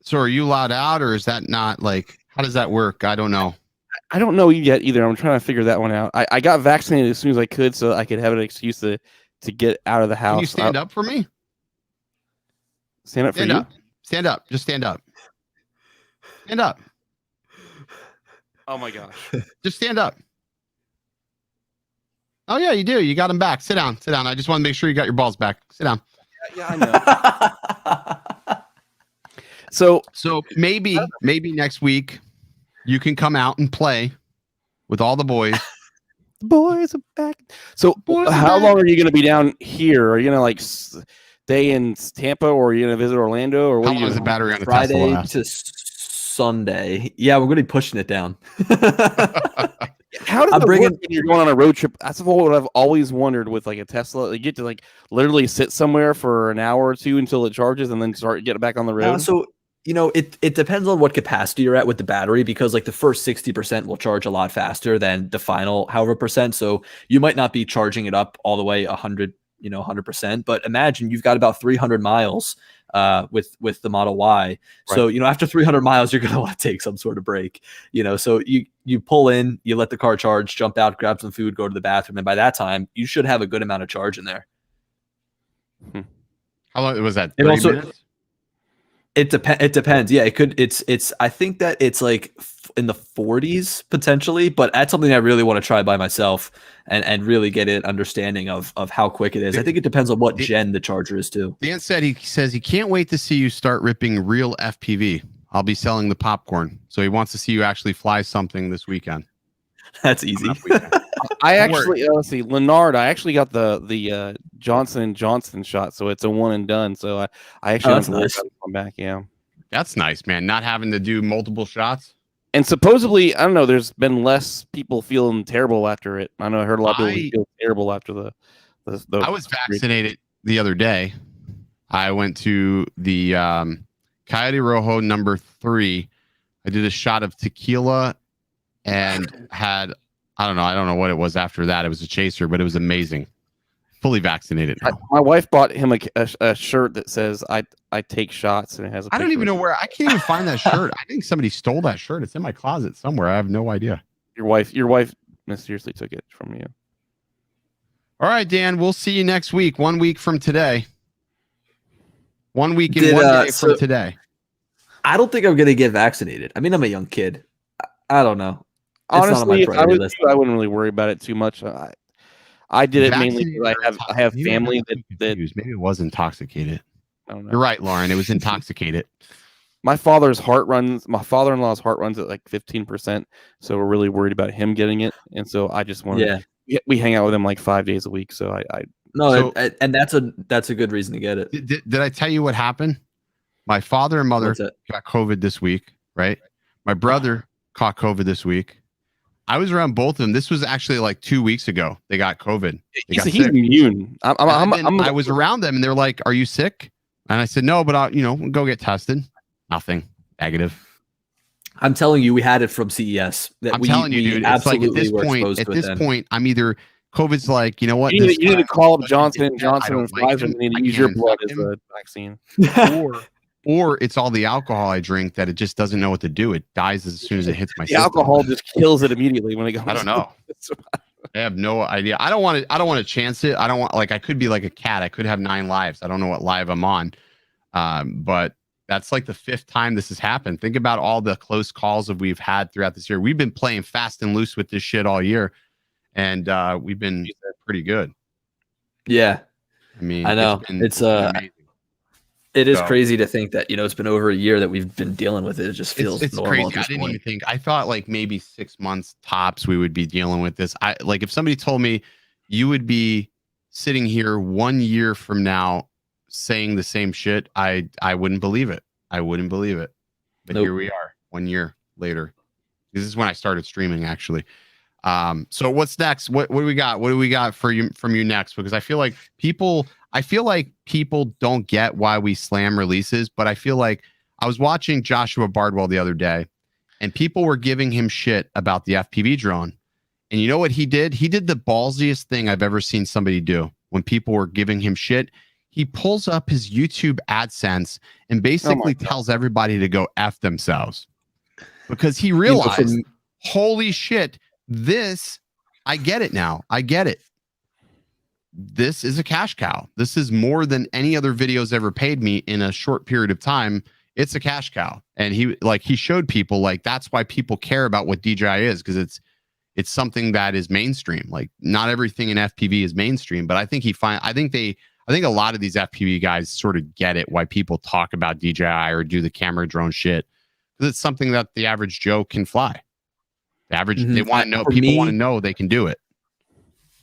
A: So are you allowed out, or is that not like? How does that work? I don't know.
B: I don't know yet either. I'm trying to figure that one out. I got vaccinated as soon as I could, so I could have an excuse to get out of the house.
A: Can you stand up for me?
B: Stand up for you?
A: Stand up. Just stand up. Stand up.
B: Oh my gosh.
A: Just stand up. Oh yeah, you do. You got them back. Sit down. Sit down. I just want to make sure you got your balls back. Sit down.
B: Yeah, I know. So
A: maybe next week you can come out and play with all the boys.
B: The boys are back. So how long are you going to be down here? Are you going to like stay in Tampa, or are you going to visit Orlando, or what?
A: How long is the battery on the
D: Friday
A: Tesla last?
D: to Sunday? Yeah, we're going to be pushing it down.
B: How does it work when you're going on a road trip? That's what I've always wondered with like a Tesla. You get to like literally sit somewhere for an hour or two until it charges, and then start getting back on the road.
D: So it depends on what capacity you're at with the battery, because like the first 60% will charge a lot faster than the final however percent. So you might not be charging it up all the way 100%. But imagine you've got about 300 miles with the Model Y. Right. So, after 300 miles, you're going to want to take some sort of break, so you pull in, you let the car charge, jump out, grab some food, go to the bathroom. And by that time you should have a good amount of charge in there.
A: How long was that? 30 minutes?
D: It depends. Yeah, it's I think that it's like in the 40s potentially, but that's something I really want to try by myself and really get an understanding of how quick it is. I think it depends on what gen the charger is too.
A: Dan says he can't wait to see you start ripping real FPV. I'll be selling the popcorn. So he wants to see you actually fly something this weekend.
D: That's easy.
B: I actually let's see, Leonard. I actually got the Johnson & Johnson shot, so it's a one and done. So I actually don't have to worry about it back. Yeah,
A: that's nice, man. Not having to do multiple shots.
B: And supposedly, I don't know. There's been less people feeling terrible after it. I know I heard a lot of people feel terrible after the I
A: was vaccinated the other day. I went to the Coyote Rojo #3. I did a shot of tequila and had, I don't know what it was after that. It was a chaser, but it was amazing. Fully vaccinated now.
B: My wife bought him a shirt that says I take shots, and it has a
A: I don't even know where. I can't even find that shirt. I think somebody stole that shirt. It's in my closet somewhere. I have no idea.
B: Your wife mysteriously took it from you.
A: All right, Dan, we'll see you next week. 1 week from today. 1 week and 1 day from today.
D: I don't think I'm going to get vaccinated. I mean, I'm a young kid. I don't know.
B: Honestly, if I was you, I wouldn't really worry about it too much. I did it mainly because I have family that
A: maybe it was intoxicated.
B: I don't know.
A: You're right, Lauren. It was intoxicated.
B: My father-in-law's heart runs at like 15%, so we're really worried about him getting it. And so I just want we hang out with him like 5 days a week. So
D: and that's a good reason to get it.
A: Did I tell you what happened? My father and mother got COVID this week, right? My brother caught COVID this week. I was around both of them. This was actually like 2 weeks ago. They got COVID.
B: He's immune.
A: I was around them and they're like, "Are you sick?" And I said, "No, but I'll go get tested." Nothing. Negative.
D: I'm telling you, we had it from CES.
A: I'm telling you, dude. It's like at this point, I'm either COVID's like, you know what?
B: You need to call up Johnson & Johnson and Pfizer and they need to use your blood as a vaccine.
A: Or it's all the alcohol I drink that it just doesn't know what to do. It dies as soon as it hits my system.
B: Alcohol just kills it immediately when it goes.
A: I don't know. I have no idea. I don't want to chance it. I don't want, like, I could be like a cat. I could have 9 lives. I don't know what live I'm on. But that's like the 5th time this has happened. Think about all the close calls that we've had throughout this year. We've been playing fast and loose with this shit all year. And we've been pretty good.
D: Yeah.
A: I mean,
D: I know it's amazing. It is crazy to think that, it's been over a year that we've been dealing with it. It just feels
A: it's
D: normal.
A: Crazy. I didn't even think. I thought like maybe 6 months tops we would be dealing with this. Like if somebody told me you would be sitting here 1 year from now saying the same shit, I wouldn't believe it. I wouldn't believe it. But Here we are 1 year later. This is when I started streaming, actually. So what's next? What do we got? What do we got from you next? Because I feel like people don't get why we slam releases, but I feel like I was watching Joshua Bardwell the other day and people were giving him shit about the FPV drone. And you know what he did? He did the ballsiest thing I've ever seen somebody do. When people were giving him shit, he pulls up his YouTube AdSense and basically tells everybody to go F themselves. Because he realized, holy shit, I get it now. I get it. This is a cash cow. This is more than any other videos ever paid me in a short period of time. It's a cash cow. And he showed people like that's why people care about what DJI is, because it's something that is mainstream. Like not everything in FPV is mainstream, but I think I think a lot of these FPV guys sort of get it why people talk about DJI or do the camera drone shit, because it's something that the average Joe can fly. The average they want to know. People want to know they can do it.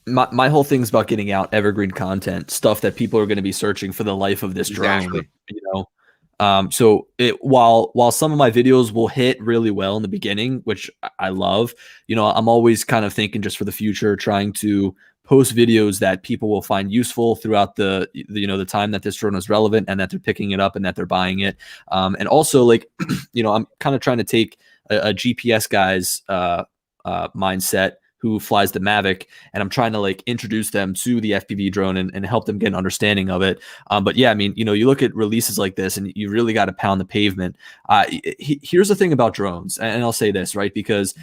D: My whole thing's about getting out evergreen content, stuff that people are going to be searching for the life of this drone. So while some of my videos will hit really well in the beginning, which I love, I'm always kind of thinking just for the future, trying to post videos that people will find useful throughout the time that this drone is relevant and that they're picking it up and that they're buying it. And also like, I'm kind of trying to take a GPS guy's mindset who flies the Mavic, and I'm trying to like introduce them to the FPV drone and help them get an understanding of it. But yeah, I mean, you look at releases like this and you really got to pound the pavement. Here's the thing about drones, and I'll say this, right? Because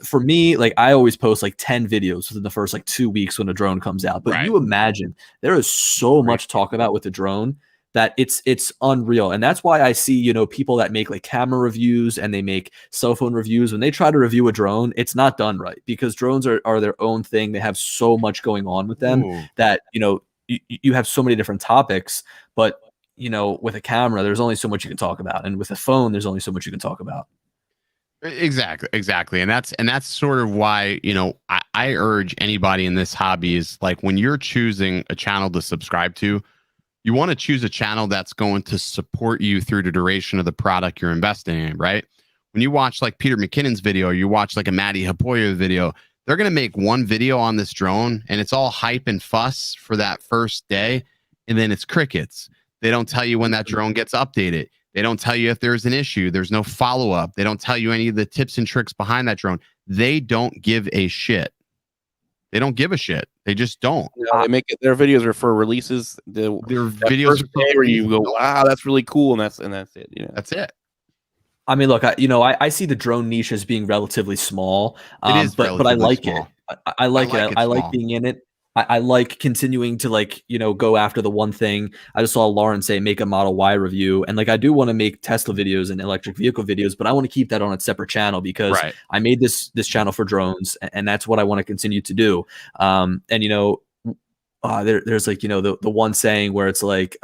D: for me, like I always post like 10 videos within the first like 2 weeks when a drone comes out. But you imagine there is so much talk about with the drone that it's unreal. And that's why I see, people that make like camera reviews and they make cell phone reviews. When they try to review a drone, it's not done right, because drones are their own thing. They have so much going on with them that, you have so many different topics. But you know, with a camera, there's only so much you can talk about, and with a phone, there's only so much you can talk about.
A: Exactly. And that's sort of why, you know, I urge anybody in this hobby is like when you're choosing a channel to subscribe to, you want to choose a channel that's going to support you through the duration of the product you're investing in, right? When you watch like Peter McKinnon's video, or you watch like a Matty Hapoya video, they're going to make one video on this drone and it's all hype and fuss for that first day. And then it's crickets. They don't tell you when that drone gets updated. They don't tell you if there's an issue. There's no follow-up. They don't tell you any of the tips and tricks behind that drone. They don't give a shit. They don't give a shit. They just don't.
B: Yeah, they make it, their videos are for releases. Their
A: videos are
B: where you go, wow, that's really cool, and that's it. You know?
A: That's it.
D: I mean, look, I see the drone niche as being relatively small,
A: It is
D: but I like
A: small.
D: it. I like it. I like
A: small.
D: being in it. I like continuing to like, you know, go after the one thing. I just saw Lauren say make a Model Y review, and like I do want to make Tesla videos and electric vehicle videos, but I want to keep that on a separate channel because I made this channel for drones, and that's what I want to continue to do. And you know, there's like, you know, the one saying where it's like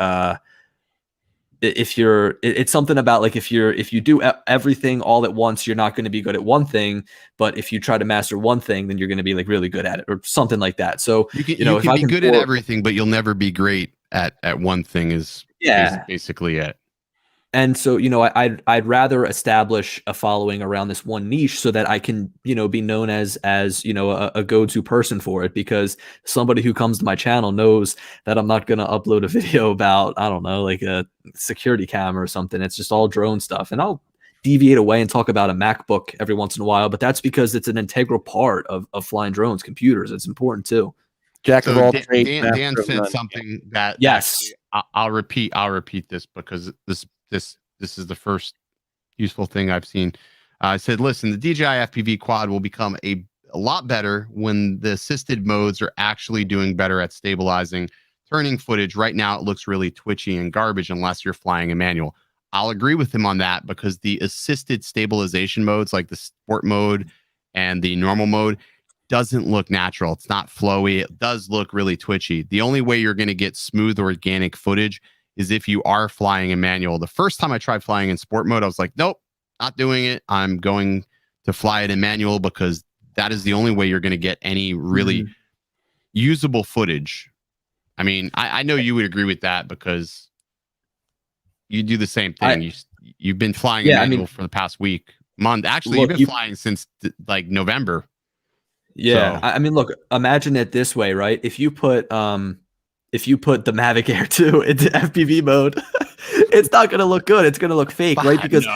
D: it's something about like if you do everything all at once, you're not going to be good at one thing, but if you try to master one thing, then you're going to be like really good at it or something like that. So
A: you can be good at everything, but you'll never be great at one thing is basically it.
D: And so, you know, I'd rather establish a following around this one niche so that I can, you know, be known as you know, a go-to person for it, because somebody who comes to my channel knows that I'm not going to upload a video about, I don't know, like a security camera or something. It's just all drone stuff. And I'll deviate away and talk about a MacBook every once in a while, but that's because it's an integral part of flying drones, computers. It's important too.
B: Jack of all trades.
A: Dan said something that I'll repeat this because this is the first useful thing I've seen. I said, listen, the DJI FPV quad will become a lot better when the assisted modes are actually doing better at stabilizing, turning footage. Right now, it looks really twitchy and garbage unless you're flying a manual. I'll agree with him on that because the assisted stabilization modes, like the sport mode and the normal mode, doesn't look natural. It's not flowy. It does look really twitchy. The only way you're going to get smooth organic footage is if you are flying a manual. The first time I tried flying in sport mode, I was like, nope, not doing it. I'm going to fly it in manual because that is the only way you're going to get any really usable footage. I mean, I know you would agree with that because you do the same thing. You've been flying a manual for the past month. Actually, you've been flying since like November.
D: Yeah. So. I mean, look, imagine it this way, right? If you put the Mavic Air 2 into FPV mode, it's not going to look good. It's going to look fake, right? Because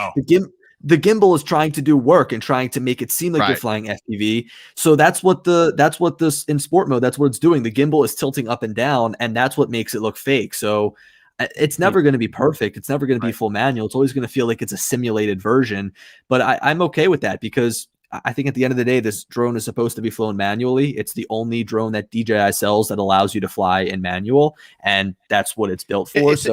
D: the gimbal is trying to do work and trying to make it seem like you're flying FPV. So that's what this in sport mode, that's what it's doing. The gimbal is tilting up and down, and that's what makes it look fake. So it's never going to be perfect. It's never going to be full manual. It's always going to feel like it's a simulated version. But I'm okay with that because I think at the end of the day, this drone is supposed to be flown manually. It's the only drone that DJI sells that allows you to fly in manual, and that's what it's built for.
A: It's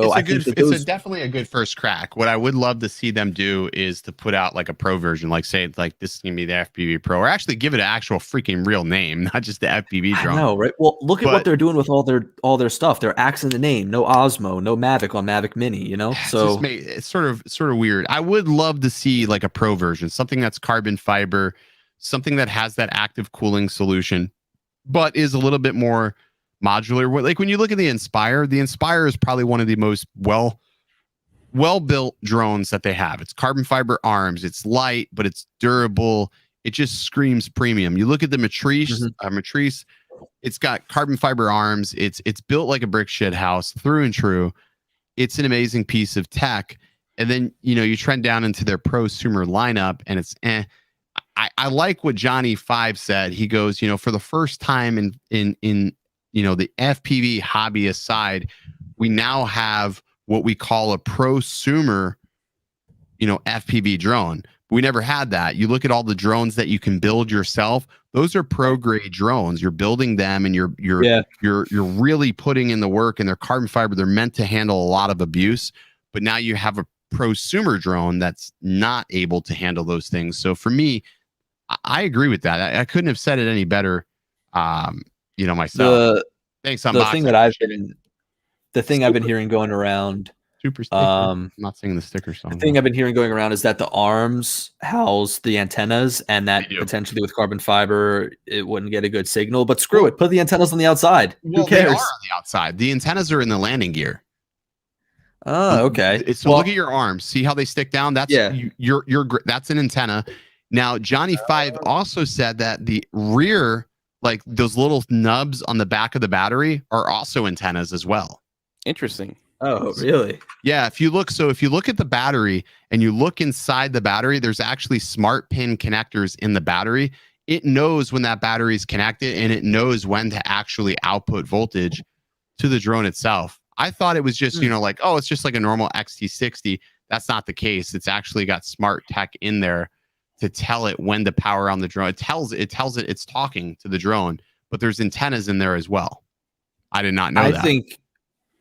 A: definitely a good first crack. What I would love to see them do is to put out like a pro version, like say like this is gonna be the FPV Pro, or actually give it an actual freaking real name, not just the FPV drone.
D: I know, right? Well, look at what they're doing with all their stuff. They're axing the name. No Osmo, no Mavic on Mavic Mini. You know, so
A: it's sort of weird. I would love to see like a pro version, something that's carbon fiber. Something that has that active cooling solution, but is a little bit more modular. Like when you look at the Inspire is probably one of the most well-built drones that they have. It's carbon fiber arms. It's light, but it's durable. It just screams premium. You look at the Matrice, it's got carbon fiber arms. It's built like a brick shit house through and true. It's an amazing piece of tech. And then, you know, you trend down into their prosumer lineup and it's I like what Johnny 5 said. He goes, you know, for the first time in you know, the FPV hobbyist side, we now have what we call a prosumer, you know, FPV drone. We never had that. You look at all the drones that you can build yourself. Those are pro grade drones. You're building them and you're really putting in the work, and they're carbon fiber. They're meant to handle a lot of abuse, but now you have a prosumer drone that's not able to handle those things. So for me, I agree with that. I couldn't have said it any better. You know, myself.
D: The thing I've been hearing going around
A: Super sticker. I'm not singing the sticker song.
D: The thing I've been hearing going around is that the arms house the antennas, and that
A: They do.
D: potentially with carbon fiber it wouldn't get a good signal. But screw it, put the antennas on the outside.
A: Well,
D: Who cares?
A: they are on the outside. The antennas are in the landing gear.
D: Oh, okay.
A: So look at your arms. See how they stick down? That's that's an antenna. Now, Johnny 5 also said that the rear, like those little nubs on the back of the battery, are also antennas as well.
B: Interesting.
D: Oh, really?
A: Yeah. If you look at the battery and you look inside the battery, there's actually smart pin connectors in the battery. It knows when that battery is connected, and it knows when to actually output voltage to the drone itself. I thought it was just, like, oh, it's just like a normal XT60. That's not the case. It's actually got smart tech in there to tell it when to power on the drone. It tells it it's talking to the drone, but there's antennas in there as well. I did not know that.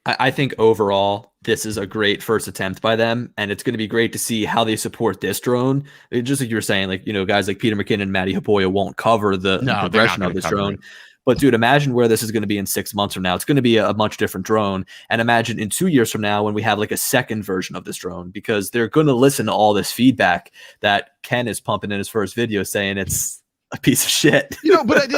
D: I think overall, this is a great first attempt by them, and it's going to be great to see how they support this drone. Just like you were saying, like, guys like Peter McKinnon and Matty Hapoya won't cover the progression of this drone. But dude, imagine where this is going to be in 6 months from now. It's going to be a much different drone. And imagine in 2 years from now when we have like a second version of this drone, because they're going to listen to all this feedback that Ken is pumping in his first video saying it's a piece of shit.
A: But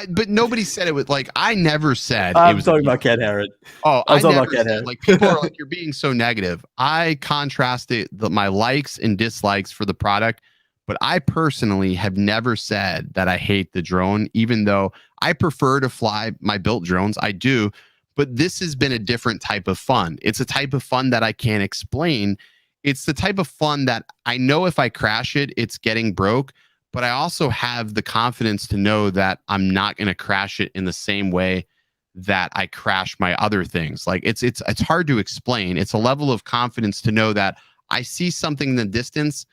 A: but nobody said it was like, I never said
D: I'm
A: it was
D: talking about Ken Harrod.
A: Oh,
D: I was talking about Ken Harrod.
A: Like, people are like, you're being so negative. I contrasted my likes and dislikes for the product, but I personally have never said that I hate the drone, even though I prefer to fly my built drones. I do, but this has been a different type of fun. It's a type of fun that I can't explain. It's the type of fun that I know if I crash it, it's getting broke, but I also have the confidence to know that I'm not going to crash it in the same way that I crash my other things. Like, it's hard to explain. It's a level of confidence to know that I see something in the distance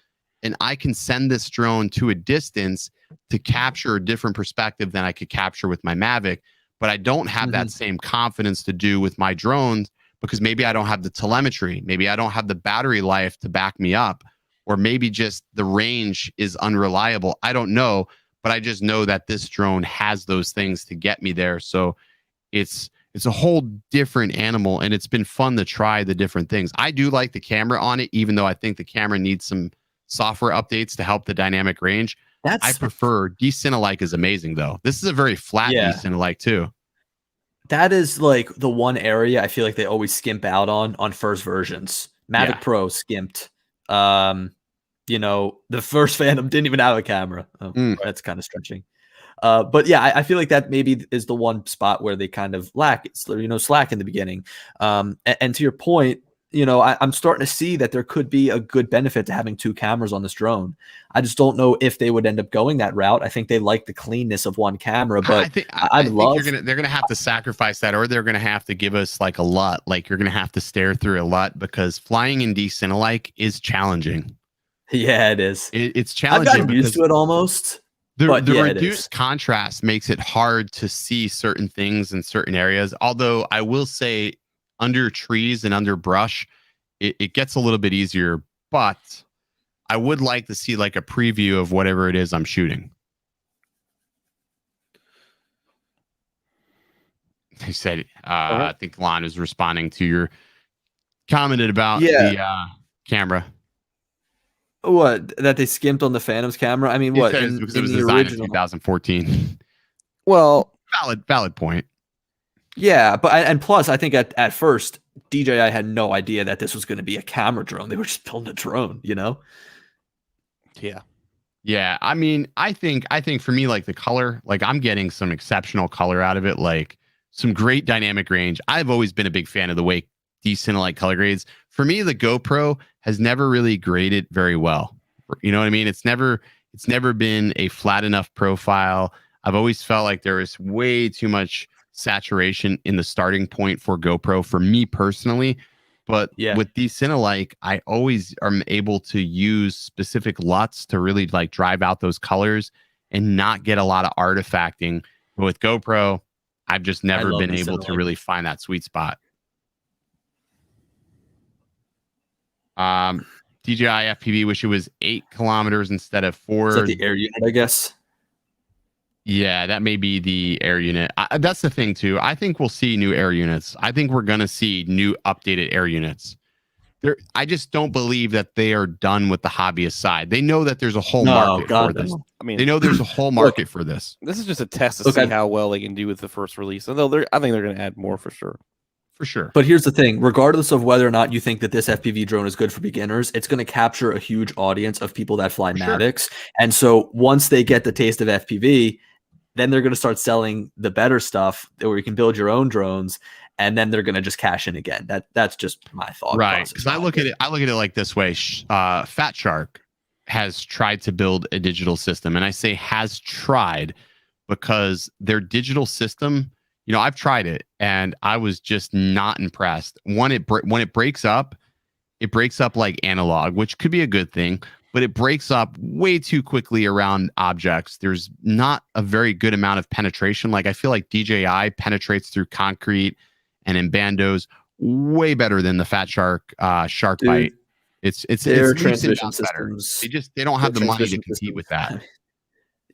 A: and I can send this drone to a distance to capture a different perspective than I could capture with my Mavic, but I don't have that same confidence to do with my drones, because maybe I don't have the telemetry, maybe I don't have the battery life to back me up, or maybe just the range is unreliable. I don't know, but I just know that this drone has those things to get me there. So it's a whole different animal, and it's been fun to try the different things. I do like the camera on it, even though I think the camera needs some software updates to help the dynamic range. I prefer Decinelike is amazing though. This is a very flat Decinelike too.
D: That is like the one area I feel like they always skimp out on first versions. Mavic Pro skimped. The first Phantom didn't even have a camera. That's kind of stretching. But yeah, I feel like that maybe is the one spot where they kind of lack, slack in the beginning. And to your point, I'm starting to see that there could be a good benefit to having two cameras on this drone. I just don't know if they would end up going that route. I think they like the cleanness of one camera, but I think
A: they're gonna have to sacrifice that, or they're gonna have to give us like a LUT. Like, you're gonna have to stare through a LUT, because flying in Decinelike is challenging.
D: Yeah, it is.
A: It's challenging.
D: I've gotten used to it almost.
A: The reduced contrast makes it hard to see certain things in certain areas. Although I will say, under trees and under brush, it gets a little bit easier, but I would like to see like a preview of whatever it is I'm shooting. They said, I think Lon is responding to your commented about the camera.
D: What, that they skimped on the Phantom's camera? I mean, what?
A: Because it was designed in 2014.
B: Well,
A: valid point.
D: Yeah, and plus, I think at first DJI had no idea that this was going to be a camera drone. They were just building a drone,
A: Yeah. I mean, I think for me, like the color, like I'm getting some exceptional color out of it, like some great dynamic range. I've always been a big fan of the way Decinelike color grades. For me, the GoPro has never really graded very well. You know what I mean? It's never been a flat enough profile. I've always felt like there is way too much saturation in the starting point for GoPro for me personally. But with Decinelike, I always am able to use specific LUTs to really like drive out those colors and not get a lot of artifacting. But with GoPro, I've just never been able to really find that sweet spot. DJI FPV, wish it was 8 kilometers instead of 4.
D: Is that the air unit, I guess?
A: Yeah, that may be the air unit. That's the thing too. I think we'll see new air units. I think we're going to see new updated air units. I just don't believe that they are done with the hobbyist side. They know that there's a whole
D: No,
A: market
D: God,
A: for this.
D: no.
B: I mean,
A: They know there's a whole market for this.
B: this is just a test to
D: Look,
B: see
D: I-
B: how well they can do with the first release. Although I think they're going to add more for sure.
A: For sure.
D: But here's the thing, regardless of whether or not you think that this FPV drone is good for beginners, it's going to capture a huge audience of people that fly
A: For sure.
D: Mavics. And so once they get the taste of FPV, then they're going to start selling the better stuff where you can build your own drones, and then they're going to just cash in again. That's just my thought.
A: Right. Because I look at it like this way. Fat Shark has tried to build a digital system, and I say has tried because their digital system, you know, I've tried it and I was just not impressed. When it breaks up like analog, which could be a good thing, but it breaks up way too quickly around objects. There's not a very good amount of penetration. Like I feel like DJI penetrates through concrete and in bandos way better than the Fat Shark Shark Bite. It's
D: their
A: leaps and
D: transmission
A: bounds better.
D: systems.
A: They don't have the
D: their
A: money to
D: transmission
A: compete with that.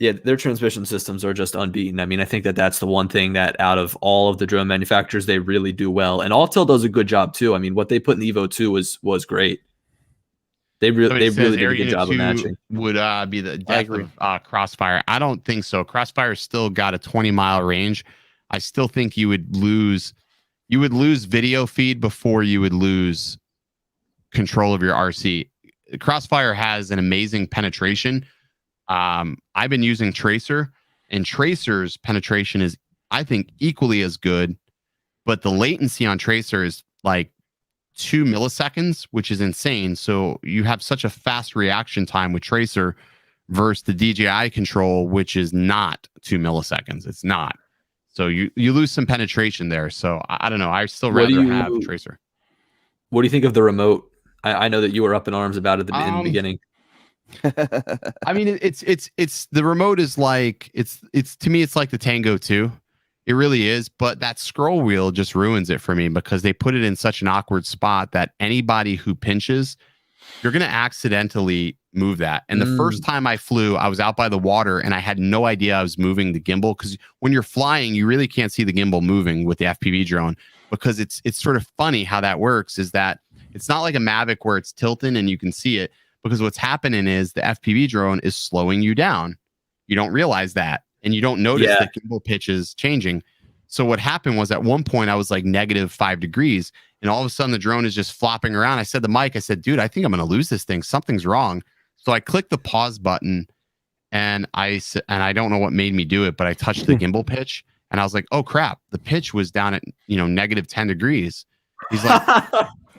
D: Yeah, their transmission systems are just unbeaten. I mean, I think that that's the one thing that out of all of the drone manufacturers, they really do well. And Autel does a good job too. I mean, what they put in the Evo 2 was great. They really did a good job of matching.
A: Would be the death of Crossfire. I don't think so. Crossfire still got a 20-mile range. I still think you would lose video feed before you would lose control of your RC. Crossfire has an amazing penetration. I've been using Tracer, and Tracer's penetration is, I think, equally as good, but the latency on Tracer is like 2 milliseconds, which is insane. So you have such a fast reaction time with Tracer versus the DJI control, which is not 2 milliseconds. It's not. So you lose some penetration there. So I don't know. I still rather have Tracer.
D: What do you think of the remote? I know that you were up in arms about it in the beginning.
A: I mean, it's the remote is like it's to me it's like the Tango 2. It really is, but that scroll wheel just ruins it for me because they put it in such an awkward spot that anybody who pinches, you're going to accidentally move that. And the first time I flew, I was out by the water and I had no idea I was moving the gimbal, because when you're flying, you really can't see the gimbal moving with the FPV drone, because it's sort of funny how that works, is that it's not like a Mavic where it's tilting and you can see it, because what's happening is the FPV drone is slowing you down. You don't realize that. And you don't notice the gimbal pitch is changing. So what happened was at one point I was like -5 degrees, and all of a sudden the drone is just flopping around. I said to Mike, I said, dude, I think I'm going to lose this thing. Something's wrong. So I clicked the pause button, and I don't know what made me do it, but I touched the gimbal pitch, and I was like, oh crap, the pitch was down at -10 degrees. He's like,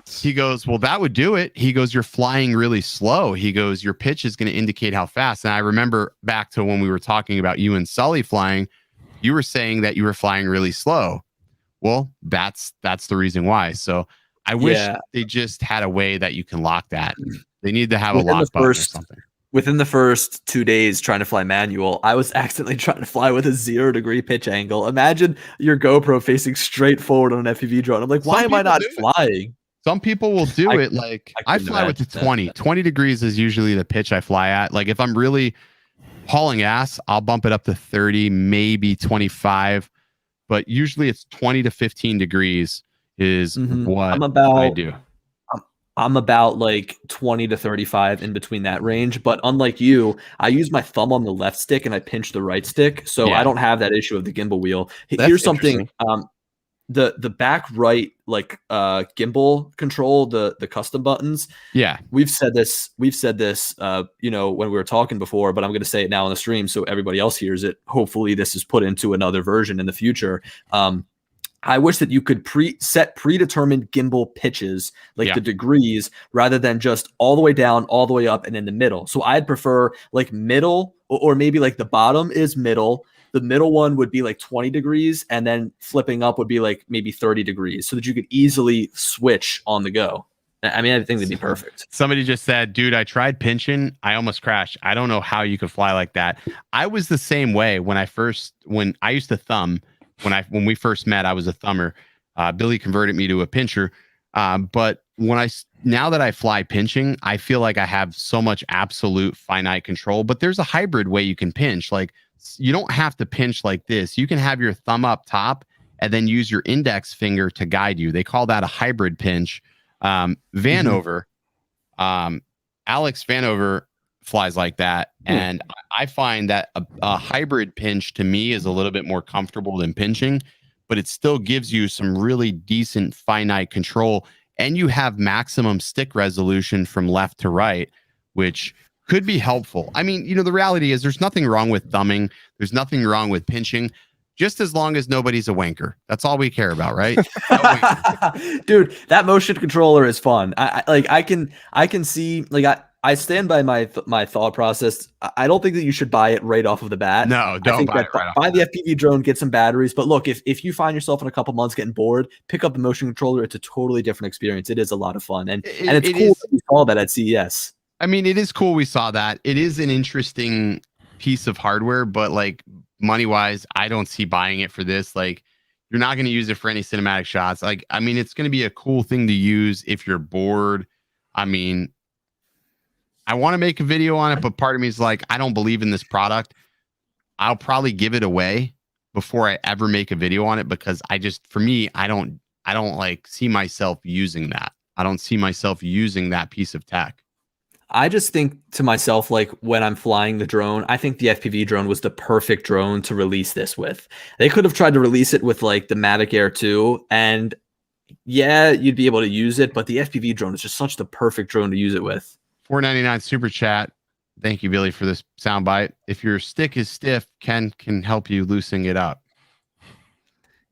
A: he goes, well, that would do it. He goes, you're flying really slow. He goes, your pitch is going to indicate how fast. And I remember back to when we were talking about you and Sully flying, you were saying that you were flying really slow. Well, that's the reason why. So I wish they just had a way that you can lock that. They need to have a lock button or something.
D: Within the first 2 days trying to fly manual, I was accidentally trying to fly with a 0 degree pitch angle. Imagine your GoPro facing straight forward on an FPV drone. I'm like, why am I not flying?
A: Some people will do it. Like I fly with the 20 degrees is usually the pitch I fly at. Like if I'm really hauling ass, I'll bump it up to 30, maybe 25, but usually it's 20 to 15 degrees is what I do.
D: I'm about like 20 to 35 in between that range. But unlike you, I use my thumb on the left stick and I pinch the right stick. So I don't have that issue of the gimbal wheel. Here's something. The back right gimbal control, the custom buttons. Yeah. We've said this when we were talking before, but I'm going to say it now on the stream so everybody else hears it. Hopefully this is put into another version in the future. I wish that you could set predetermined gimbal pitches, the degrees, rather than just all the way down, all the way up, and in the middle. So I'd prefer like middle, or maybe like the bottom is middle. The middle one would be like 20 degrees, and then flipping up would be like maybe 30 degrees, so that you could easily switch on the go. I mean, I think that'd be perfect.
A: Somebody just said, dude, I tried pinching. I almost crashed. I don't know how you could fly like that. I was the same way when I used to thumb. When we first met, I was a thumber. Billy converted me to a pincher. But now that I fly pinching, I feel like I have so much absolute finite control. But there's a hybrid way you can pinch. Like you don't have to pinch like this. You can have your thumb up top and then use your index finger to guide you. They call that a hybrid pinch. Vanover, Alex Vanover flies like that, and I find that a hybrid pinch to me is a little bit more comfortable than pinching, but it still gives you some really decent finite control, and you have maximum stick resolution from left to right, which could be helpful. I mean, the reality is there's nothing wrong with thumbing. There's nothing wrong with pinching, just as long as nobody's a wanker. That's all we care about, right?
D: Dude, that motion controller is fun. I can see, like, I stand by my thought process. I don't think that you should buy it right off of the bat.
A: No, don't buy it right off.
D: Buy the FPV drone, get some batteries. But look, if you find yourself in a couple months getting bored, pick up the motion controller. It's a totally different experience. It is a lot of fun, and it's cool that you saw that at CES.
A: I mean, it is cool we saw that. It is an interesting piece of hardware, but like money-wise, I don't see buying it for this. Like, you're not going to use it for any cinematic shots. Like, I mean, it's going to be a cool thing to use if you're bored. I mean, I want to make a video on it, but part of me is like, I don't believe in this product. I'll probably give it away before I ever make a video on it, because for me, I don't like see myself using that. I don't see myself using that piece of tech.
D: I just think to myself, like, when I'm flying the drone, I think the FPV drone was the perfect drone to release this with. They could have tried to release it with like the Mavic Air 2, and yeah, you'd be able to use it, but the FPV drone is just such the perfect drone to use it with.
A: $4.99 super chat. Thank you, Billy, for this soundbite. If your stick is stiff, Ken can help you loosen it up.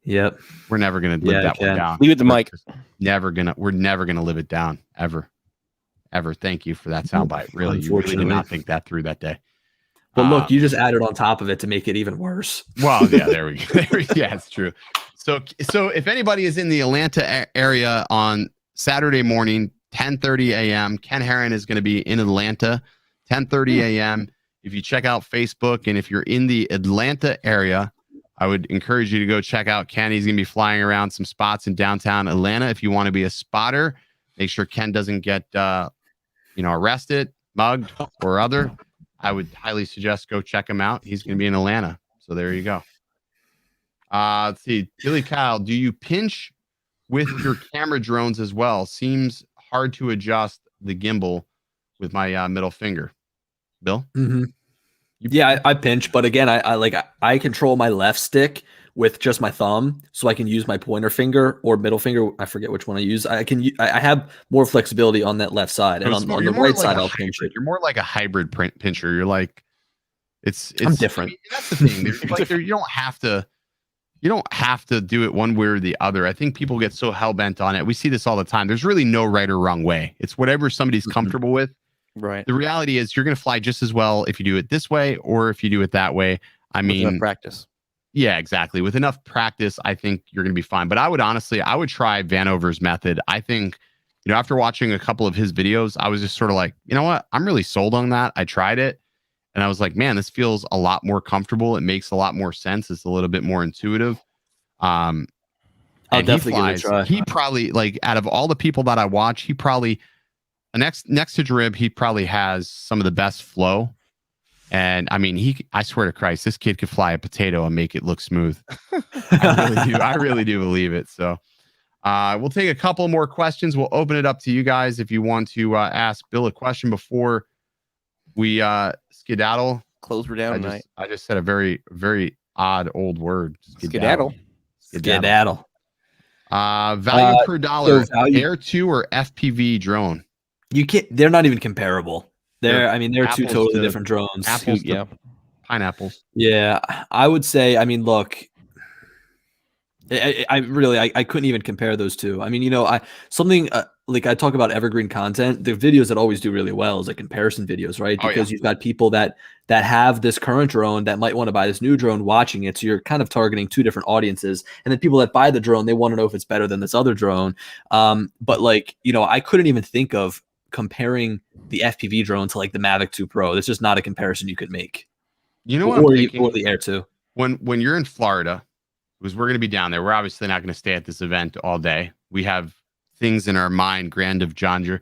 D: Yep.
A: We're never gonna live that one down.
B: Leave it to Mike.
A: We're never gonna live it down ever. Thank you for that soundbite. Really, you really did not think that through that day.
D: But look, you just added on top of it to make it even worse.
A: Well, yeah, there we go. Yeah, it's true. So if anybody is in the Atlanta area on Saturday morning, 10:30 a.m., Ken Herron is going to be in Atlanta, 10:30 a.m. If you check out Facebook, and if you're in the Atlanta area, I would encourage you to go check out Ken. He's going to be flying around some spots in downtown Atlanta. If you want to be a spotter, make sure Ken doesn't get arrested, mugged, or other. I would highly suggest go check him out. He's going to be in Atlanta. So there you go. Let's see. Billy Kyle, do you pinch with your camera drones as well? Seems hard to adjust the gimbal with my middle finger. Bill?
D: Mm-hmm. Yeah, I pinch, but again, I control my left stick with just my thumb, so I can use my pointer finger or middle finger. I forget which one I use. I have more flexibility on that left side, and on the right side, I'll pinch it.
A: You're more like a hybrid pincher. You're like, it's
D: I'm different.
A: I mean, that's the thing. You don't have to do it one way or the other. I think people get so hell bent on it. We see this all the time. There's really no right or wrong way. It's whatever somebody's comfortable with.
B: Right.
A: The reality is you're going to fly just as well if you do it this way or if you do it that way. I mean,
B: enough practice.
A: Yeah, exactly. With enough practice, I think you're going to be fine. But I would try Vanover's method. I think, after watching a couple of his videos, I was just sort of like, you know what? I'm really sold on that. I tried it and I was like, man, this feels a lot more comfortable. It makes a lot more sense. It's a little bit more intuitive.
D: I'll definitely give it a try.
A: He probably, like, out of all the people that I watch, he probably, next to Drib, he probably has some of the best flow. And I mean, I swear to Christ, this kid could fly a potato and make it look smooth. I really do believe it. So we'll take a couple more questions. We'll open it up to you guys if you want to ask Bill a question before we skedaddle.
B: Close her down tonight.
A: I just said a very, very odd old word.
B: Skedaddle.
A: Value per dollar, Air 2 or FPV drone?
D: You can't. They're not even comparable. They're two totally different drones.
A: Apples, pineapples.
D: Yeah, I would say. I mean, look, I couldn't even compare those two. I mean, like I talk about evergreen content. The videos that always do really well is like comparison videos, right? Because you've got people that have this current drone that might want to buy this new drone watching it. So you're kind of targeting two different audiences. And then people that buy the drone, they want to know if it's better than this other drone. But like, I couldn't even think of comparing the FPV drone to like the Mavic 2 Pro. That's just not a comparison you could make.
A: You know what I'm thinking?
D: Or the Air 2.
A: When you're in Florida, because we're going to be down there, we're obviously not going to stay at this event all day. We have things in our mind, Grand of John.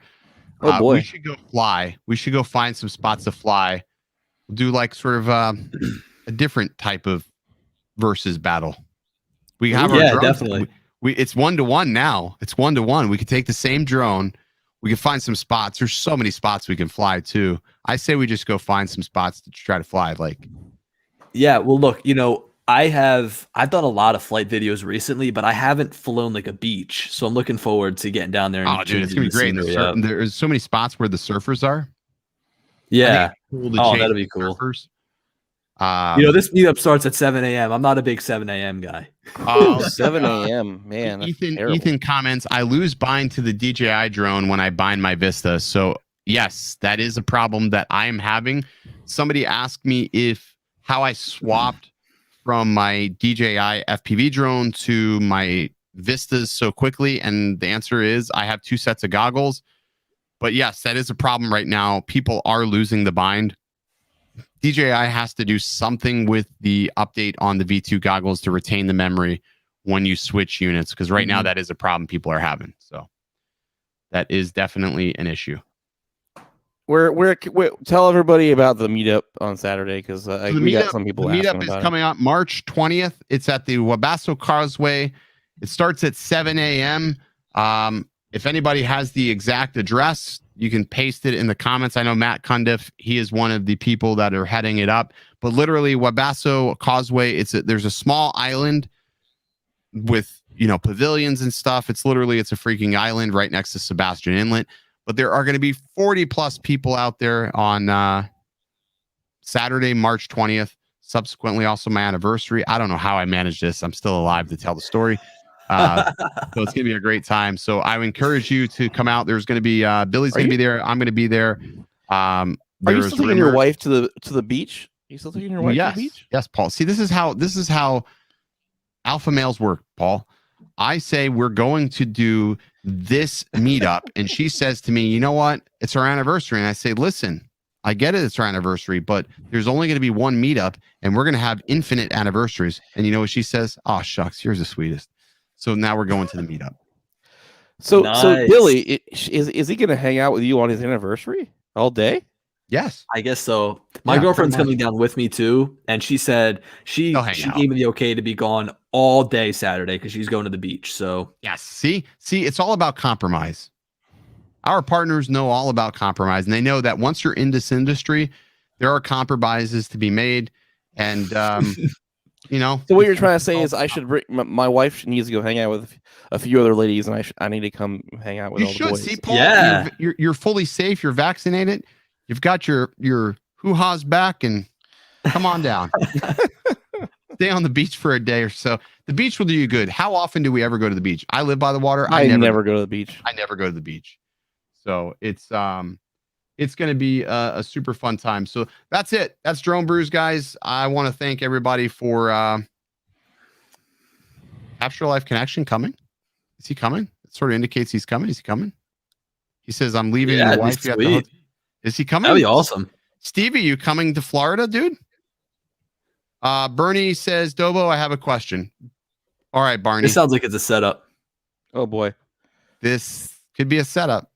B: Oh boy.
A: We should go fly. We should go find some spots to fly. We'll do like sort of a different type of versus battle. We have our drones.
D: Definitely.
A: It's 1-to-1 now. It's 1-to-1. We could take the same drone. We can find some spots. There's so many spots we can fly too. I say we just go find some spots to try to fly. Like,
D: yeah. Well, look, I've done a lot of flight videos recently, but I haven't flown like a beach. So I'm looking forward to getting down there.
A: Oh, dude, it's gonna be great. There's so many spots where the surfers are.
D: Yeah.
A: Cool to
D: that'd be cool.
A: Surfers.
D: This meetup starts at 7 a.m. I'm not a big 7 a.m. guy.
B: 7 a.m. Man,
A: Ethan comments, I lose bind to the DJI drone when I bind my Vista. So yes, that is a problem that I am having. Somebody asked me how I swapped from my DJI FPV drone to my Vistas so quickly. And the answer is I have 2 sets of goggles. But yes, that is a problem right now. People are losing the bind. DJI has to do something with the update on the V2 goggles to retain the memory when you switch units, because right now that is a problem people are having. So that is definitely an issue.
B: Where tell everybody about the meetup on Saturday, because we got some people.
A: The meetup is coming up March 20th. It's at the Wabasso Causeway. It starts at 7 a.m. If anybody has the exact address, you can paste it in the comments. I know Matt Cundiff, he is one of the people that are heading it up. But literally, Wabasso Causeway, there's a small island with pavilions and stuff. It's a freaking island right next to Sebastian Inlet. But there are going to be 40 plus people out there on Saturday, March 20th. Subsequently, also my anniversary. I don't know how I managed this. I'm still alive to tell the story. So it's going to be a great time. So I would encourage you to come out. There's going to be Billy's going to be there. I'm going to be there.
B: Are you still taking your wife to the beach? Are you still taking your wife to the beach?
A: Yes, Paul. See, this is how alpha males work, Paul. I say we're going to do this meetup, and she says to me, "You know what? It's our anniversary." And I say, "Listen, I get it. It's our anniversary, but there's only going to be one meetup, and we're going to have infinite anniversaries." And you know what she says? "Oh, shucks, you're the sweetest." So now we're going to the meetup.
B: So Billy, is he going to hang out with you on his anniversary all day?
A: Yes,
D: I guess so. My girlfriend's coming down with me too, and she said she gave me the okay to be gone all day Saturday because she's going to the beach. So
A: yes, see, it's all about compromise. Our partners know all about compromise, and they know that once you're in this industry, there are compromises to be made, and So
B: what you're trying to say is I should bring my wife needs to go hang out with a few other ladies, and I need to come hang out with all the boys.
A: See, Paul, you're fully safe. You're vaccinated. You've got your hoo-ha's back, and come on down. Stay on the beach for a day or so. The beach will do you good. How often do we ever go to the beach? I live by the water.
B: I never go to the beach.
A: I never go to the beach. So it's going to be a super fun time. So that's it. That's Drone Brews, guys. I want to thank everybody for Capture Life Connection coming. Is he coming? It sort of indicates he's coming. Is he coming? He says, "I'm leaving your wife." Is he coming?
D: That'd be awesome.
A: Stevie, you coming to Florida, dude? Bernie says, "Dobo, I have a question." All right, Barney.
D: This sounds like it's a setup.
B: Oh boy.
A: This could be a setup.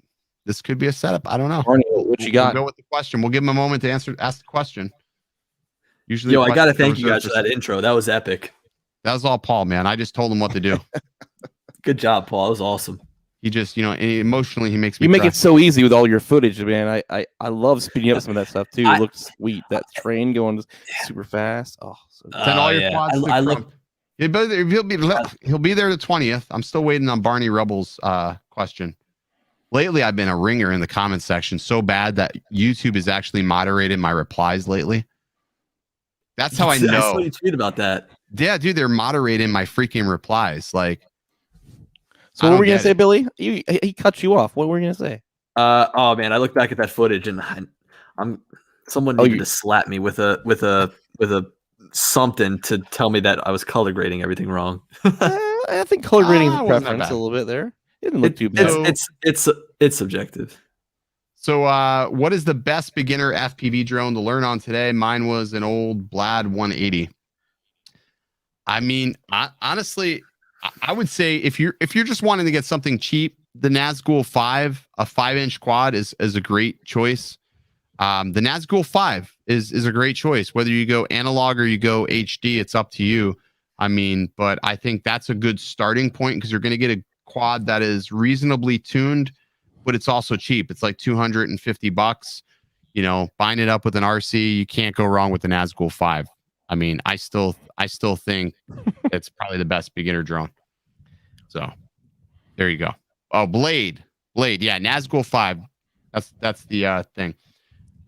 A: I don't know.
B: Barney, what you got?
A: We'll go with the question. We'll give him a moment to ask the question.
D: Usually, I got to thank you guys for that intro. That was epic.
A: That was all Paul, man. I just told him what to do.
D: Good job, Paul. That was awesome.
A: He just, emotionally, he makes me.
B: You make it so easy with all your footage, man. I love speeding up some of that stuff too. It looks sweet. That train going super fast. Oh, so
A: send all your quads. He'll be there the 20th. I'm still waiting on Barney Rebel's question. Lately, I've been a ringer in the comments section so bad that YouTube is actually moderating my replies lately. That's how I know.
D: I saw you tweet about that.
A: Yeah, dude, they're moderating my freaking replies. Like,
B: so what were you gonna say, Billy? He cut you off. What were you gonna say?
D: Oh man, I look back at that footage and someone needed to slap me with a something to tell me that I was color grading everything wrong.
B: I think color grading is a preference a little bit there. It didn't look too bad.
D: It's subjective.
A: So what is the best beginner FPV drone to learn on today? Mine was an old Blad 180. I mean, honestly, I would say if you're just wanting to get something cheap, the Nazgul 5, a 5-inch quad is a great choice. The Nazgul 5 is a great choice. Whether you go analog or you go HD, it's up to you. I mean, but I think that's a good starting point because you're going to get a quad that is reasonably tuned, but it's also cheap. It's like $250. You know, buying it up with an RC, you can't go wrong with an Nazgul 5. I mean, I still think it's probably the best beginner drone. So there you go. Oh, Blade. Yeah, Nazgul 5. That's the thing.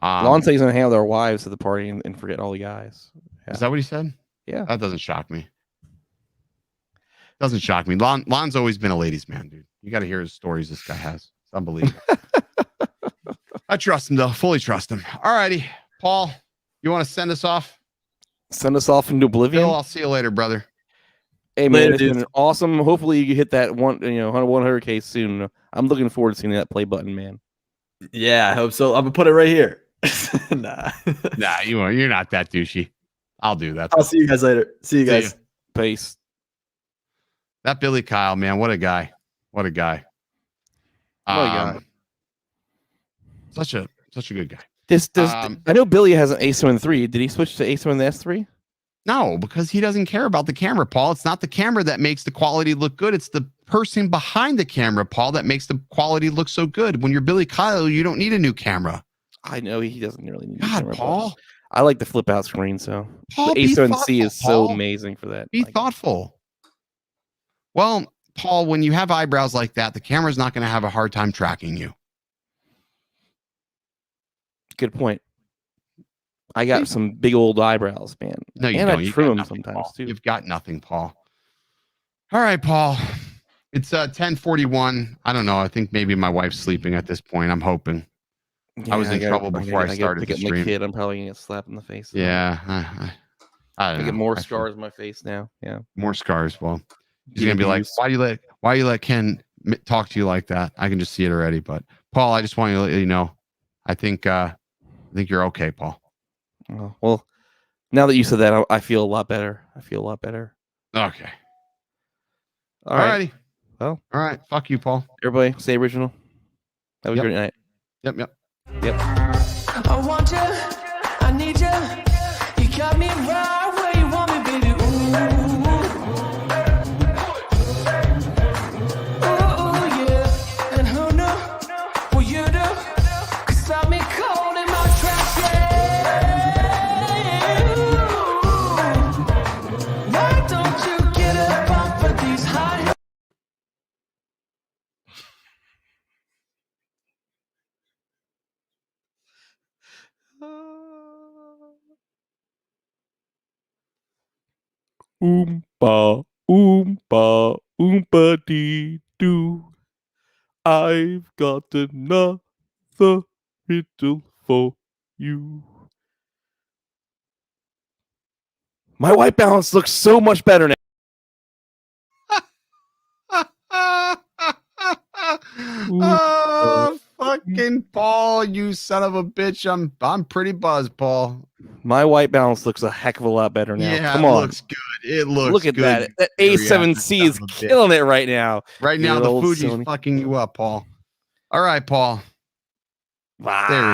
B: Lon said he's gonna handle their wives at the party and forget all the guys. Yeah.
A: Is that what he said?
B: Yeah.
A: That doesn't shock me. Doesn't shock me. Lon's always been a ladies' man, dude. You got to hear his stories this guy has. It's unbelievable. I trust him, though. Fully trust him. All righty. Paul, you want to send us off?
B: Send us off into oblivion.
A: Bill, I'll see you later, brother.
B: Hey, man, it's been awesome. Hopefully you hit that 100K soon. I'm looking forward to seeing that play button, man.
D: Yeah, I hope so. I'm gonna put it right here. Nah,
A: you're not that douchey. I'll do that.
D: I'll see you guys later. See you guys.
B: Peace.
A: That Billy Kyle, man, what a guy. What a guy. Such a good guy.
B: I know Billy has an A7 III. Did he switch to A7 S3?
A: No, because he doesn't care about the camera, Paul. It's not the camera that makes the quality look good. It's the person behind the camera, Paul, that makes the quality look so good. When you're Billy Kyle, you don't need a new camera.
B: I know he doesn't really need a
A: God,
B: camera.
A: Paul.
B: I like the flip out screen, so
A: Paul,
B: the A7C
A: thoughtful,
B: is so amazing for that.
A: Be thoughtful. Well, Paul, when you have eyebrows like that, the camera's not going to have a hard time tracking you.
B: Good point. I got some big old eyebrows, man.
A: No, you
B: and
A: don't.
B: I
A: You
B: trim
A: got
B: them
A: nothing,
B: sometimes
A: Paul.
B: too.
A: You've got nothing, Paul. All right, Paul. It's 10:41. I don't know. I think maybe my wife's sleeping at this point. I'm hoping.
B: Yeah,
A: I was in trouble before I started the stream.
B: Kid, I'm probably gonna get slapped in the face.
A: Yeah, I don't know.
B: Get more scars on my face now. Yeah,
A: more scars. Well, he's gonna be like, why you let Ken talk to you like that? I can just see it already. But Paul, I just want you to let you know, I think you're okay, Paul.
B: Oh, well, now that you said that, I feel a lot better.
A: Okay.
B: All righty.
A: Well, all right. Fuck you, Paul.
B: Everybody, stay original. Have a great night.
A: Yep.
E: I want you. I need you. You got me right where you want me, baby. Ooh, yeah. And who knew what you do could stop me cold in my tracks, yeah. Why don't you get up off of these high?
B: Oompa, oompa, oompa dee doo. I've got another riddle for you. My white balance looks so much better now.
A: Oh, fucking Paul, you son of a bitch. I'm pretty buzzed, Paul.
B: My white balance looks a heck of a lot better now.
A: Yeah,
B: Come on.
A: It looks good. It looks
B: Look at
A: good.
B: that. That A7C is killing it right now.
A: Right now, the Fuji's fucking you up, Paul. All right, Paul.
B: Wow.
A: There we go.